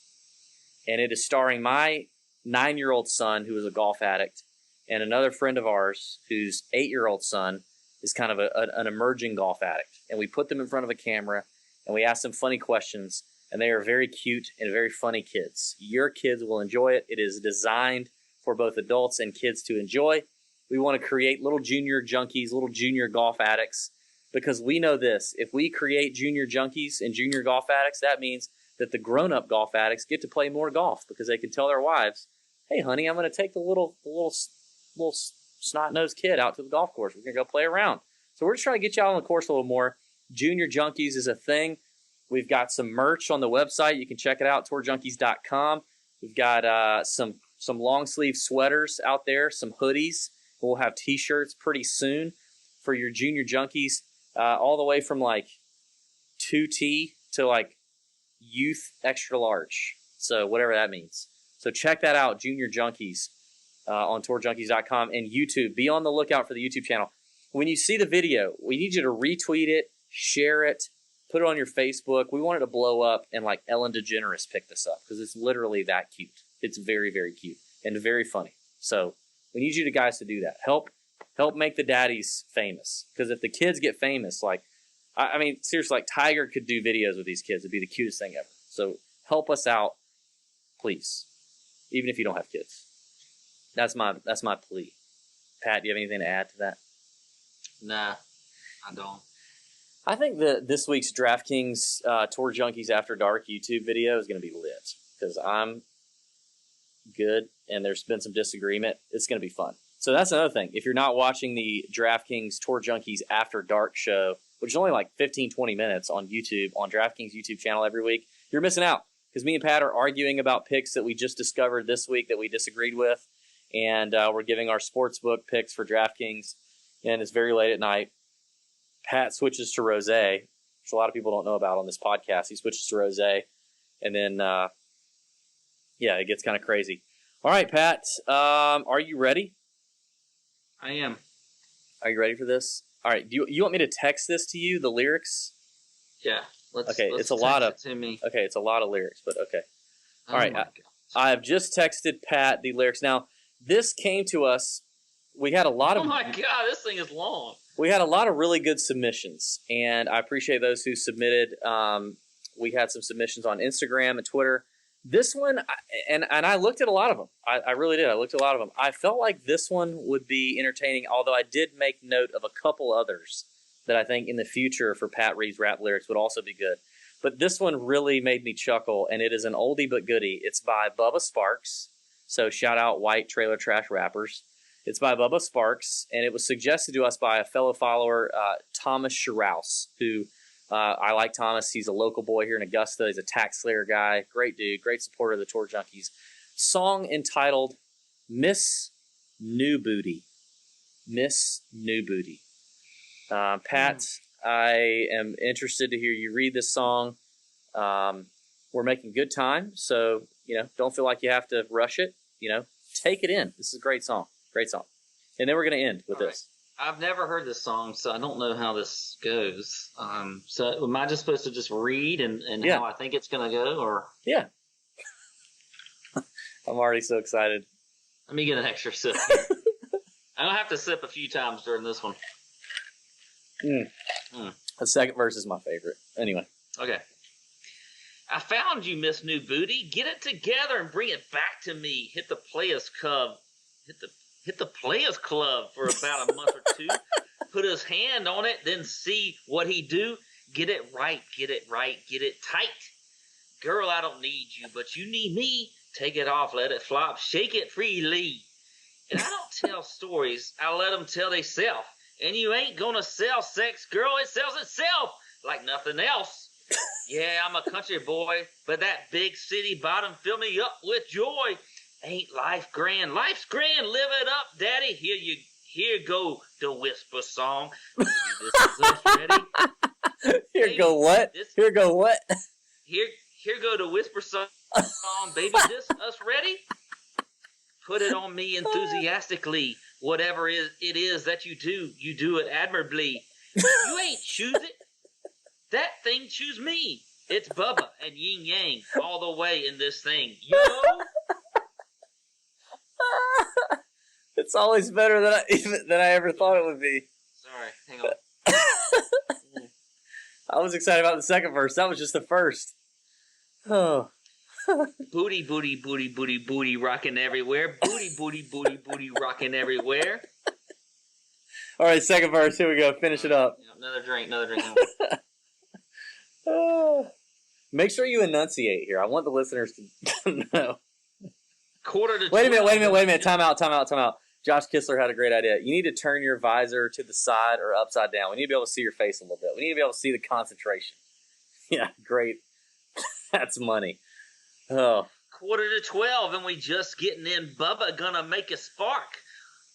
And it is starring my 9-year-old son, who is a golf addict, and another friend of ours whose 8-year-old son is kind of an emerging golf addict. And we put them in front of a camera, and we ask them funny questions, and they are very cute and very funny kids. Your kids will enjoy it. It is designed for both adults and kids to enjoy. We want to create little junior junkies, little junior golf addicts, because we know this. If we create junior junkies and junior golf addicts, that means that the grown-up golf addicts get to play more golf because they can tell their wives, hey, honey, I'm going to take the little snot-nosed kid out to the golf course. We're going to go play around. So we're just trying to get you out on the course a little more. Junior Junkies is a thing. We've got some merch on the website. You can check it out, tourjunkies.com. We've got some long-sleeve sweaters out there, some hoodies. We'll have T-shirts pretty soon for your Junior Junkies, all the way from like 2T to like youth extra large. So whatever that means. So check that out, Junior Junkies, on tourjunkies.com and YouTube. Be on the lookout for the YouTube channel. When you see the video, we need you to retweet it, share it, put it on your Facebook. We want it to blow up, and like Ellen DeGeneres picked this up because it's literally that cute. It's very, very cute and very funny. So we need you guys to do that. Help make the daddies famous, because if the kids get famous, like, I mean, seriously, like Tiger could do videos with these kids. It'd be the cutest thing ever. So help us out, please, even if you don't have kids. That's my plea. Pat, do you have anything to add to that? Nah, I don't. I think that this week's DraftKings Tour Junkies After Dark YouTube video is going to be lit, because I'm good and there's been some disagreement. It's going to be fun. So that's another thing. If you're not watching the DraftKings Tour Junkies After Dark show, which is only like 15-20 minutes on YouTube, on DraftKings YouTube channel every week, you're missing out, because me and Pat are arguing about picks that we just discovered this week that we disagreed with, and we're giving our sportsbook picks for DraftKings, and it's very late at night. Pat switches to rosé, which a lot of people don't know about on this podcast. He switches to rosé, and then, it gets kind of crazy. All right, Pat, are you ready? I am. Are you ready for this? All right, do you want me to text this to you, the lyrics? Yeah. Let's it's a lot of. it to me. Okay, it's a lot of lyrics, but okay. All Oh right, my God. I have just texted Pat the lyrics. Now, this came to us. We had a lot of. Oh my God, this thing is long. We had a lot of really good submissions, and I appreciate those who submitted. We had some submissions on Instagram and Twitter. This one, and I looked at a lot of them. I really did. I looked at a lot of them. I felt like this one would be entertaining, although I did make note of a couple others that I think in the future for Pat Reed's rap lyrics would also be good. But this one really made me chuckle, and it is an oldie but goodie. It's by Bubba Sparks. So shout out white trailer trash rappers. It's by Bubba Sparks, and it was suggested to us by a fellow follower, Thomas Scharouse, who I like Thomas. He's a local boy here in Augusta. He's a tax slayer guy. Great dude. Great supporter of the Tour Junkies. Song entitled Miss New Booty. Miss New Booty. Pat, I am interested to hear you read this song. We're making good time, so, don't feel like you have to rush it. Take it in. This is a great song. Great song. And then we're going to end with this. I've never heard this song, so I don't know how this goes. So am I just supposed to just read and how I think it's going to go? Or Yeah. I'm already so excited. let me get an extra sip. I'm going to have to sip a few times during this one. The second verse is my favorite. Anyway. Okay. I found you, Miss New Booty. Get it together and bring it back to me. Hit the Players Club. Hit the Players Club for about a month or two. Put his hand on it, then see what he do. Get it right, get it tight. Girl, I don't need you, but you need me. Take it off, let it flop, shake it freely. And I don't tell stories, I let them tell they self. And you ain't gonna sell sex, girl, it sells itself like nothing else. Yeah, I'm a country boy, but that big city bottom fill me up with joy. Ain't life grand? Life's grand. Live it up, daddy. Here go the whisper song. Baby, this is us ready. Here go what? Here go the whisper song. Baby, this us ready? Put it on me enthusiastically. Whatever it is that you do it admirably. You ain't choose it. That thing choose me. It's Bubba and Yin Yang all the way in this thing. Yo! It's always better than I ever thought it would be. Sorry, hang on. I was excited about the second verse. That was just the first. Oh. Booty, booty, booty, booty, booty, rocking everywhere. Booty, booty, booty, booty, rocking everywhere. All right, second verse. Here we go. Finish it up. Another drink. Make sure you enunciate here. I want the listeners to know. Quarter to Wait a minute. Time out. Josh Kistler had a great idea. You need to turn your visor to the side or upside down. We need to be able to see your face a little bit. We need to be able to see the concentration. Yeah, great. That's money. Oh. Quarter to 12, and we just getting in. Bubba gonna make a spark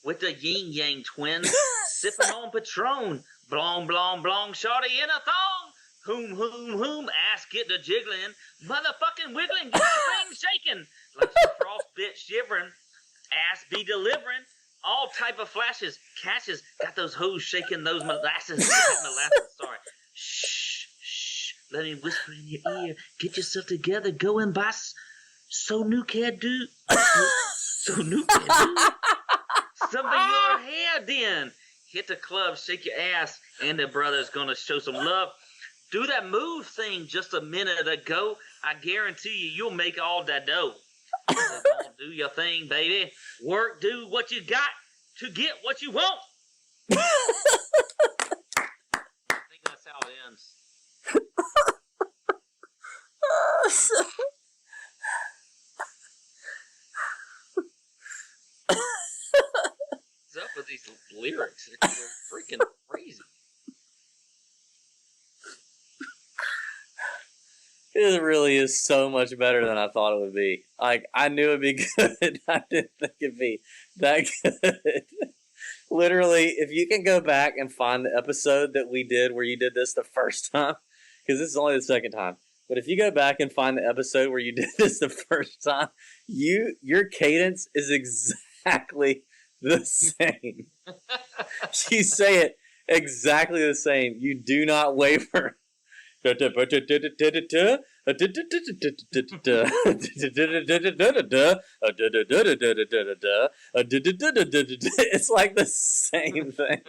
with the Yin Yang twins sipping on Patron. Blong, blong, blong, shorty in a thong. Whom, ass get the jiggling. Motherfucking wiggling, get the thing shaking. Like some frostbit shivering. Ass be delivering. All type of flashes, catches. Got those hoes shaking those molasses. Sorry. Shh. Let me whisper in your ear. Get yourself together. Go and buy so new can do. So new can do. Something your hair then. Hit the club, shake your ass, and the brother's gonna show some love. Do that move thing just a minute ago. I guarantee you'll make all that dough. Don't do your thing, baby. Work, do what you got to get what you want. I think that's how it ends. What's up with these lyrics? They're freaking crazy. It really is so much better than I thought it would be. Like, I knew it'd be good. I didn't think it'd be that good. Literally, if you can go back and find the episode that we did where you did this the first time, because this is only the second time, but if you go back and find the episode where you did this the first time, your cadence is exactly the same. You say it exactly the same. You do not waver. It's like the same thing.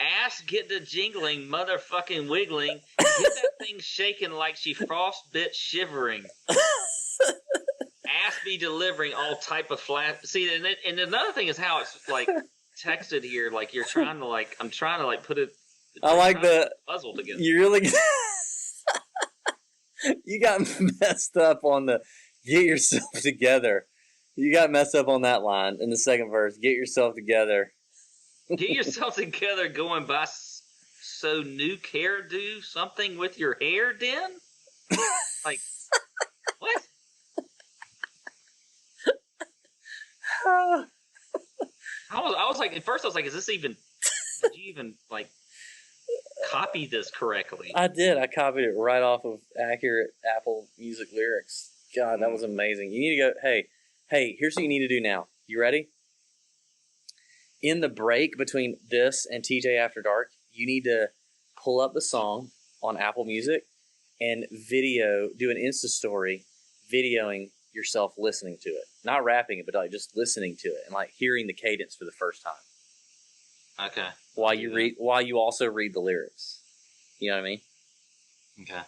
Ass get the jingling, motherfucking wiggling. Get that thing shaking like she frostbit shivering. Ass be delivering all type of flat. See, and another thing is how it's like texted here. Like you're trying to like, I'm trying to like put it. I like the puzzle together. You really, you got messed up on the get yourself together. You got messed up on that line in the second verse. Get yourself together. Get yourself together. Going by so new hairdo something with your hair, then? Like what? I was like, at first I was like, is this even? Did you even like? Copy this correctly? I did. I copied it right off of accurate Apple Music lyrics. God, that was amazing. You need to go, hey, here's what you need to do now. You ready? In the break between this and TJ After Dark, you need to pull up the song on Apple Music and do an Insta story videoing yourself listening to it. Not rapping it, but like just listening to it and like hearing the cadence for the first time. Okay. While you also read the lyrics. You know what I mean? Okay.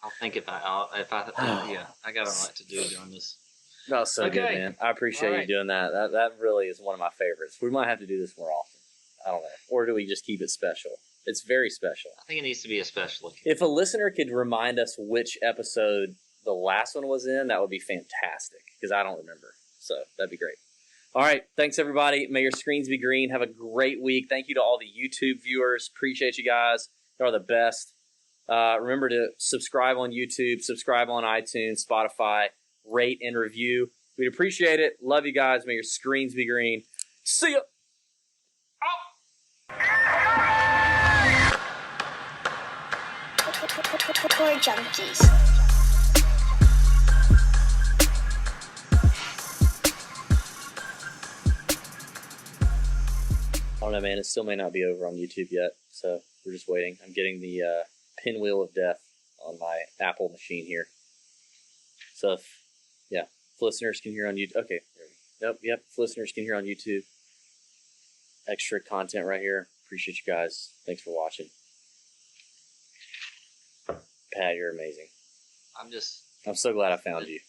I'll think if I got a lot to do during this. That was so good, man. I appreciate you doing that. That really is one of my favorites. We might have to do this more often. I don't know. Or do we just keep it special? It's very special. I think it needs to be a special. If a listener could remind us which episode the last one was in, that would be fantastic. Because I don't remember. So that'd be great. All right. Thanks, everybody. May your screens be green. Have a great week. Thank you to all the YouTube viewers. Appreciate you guys. You are the best. Remember to subscribe on YouTube, subscribe on iTunes, Spotify, rate and review. We'd appreciate it. Love you guys. May your screens be green. See ya. Tour Junkies. I don't know, man. It still may not be over on YouTube yet, so we're just waiting. I'm getting the pinwheel of death on my Apple machine here. So, if listeners can hear on YouTube. Okay, yep. If listeners can hear on YouTube. Extra content right here. Appreciate you guys. Thanks for watching. Pat, you're amazing. I'm so glad I found you.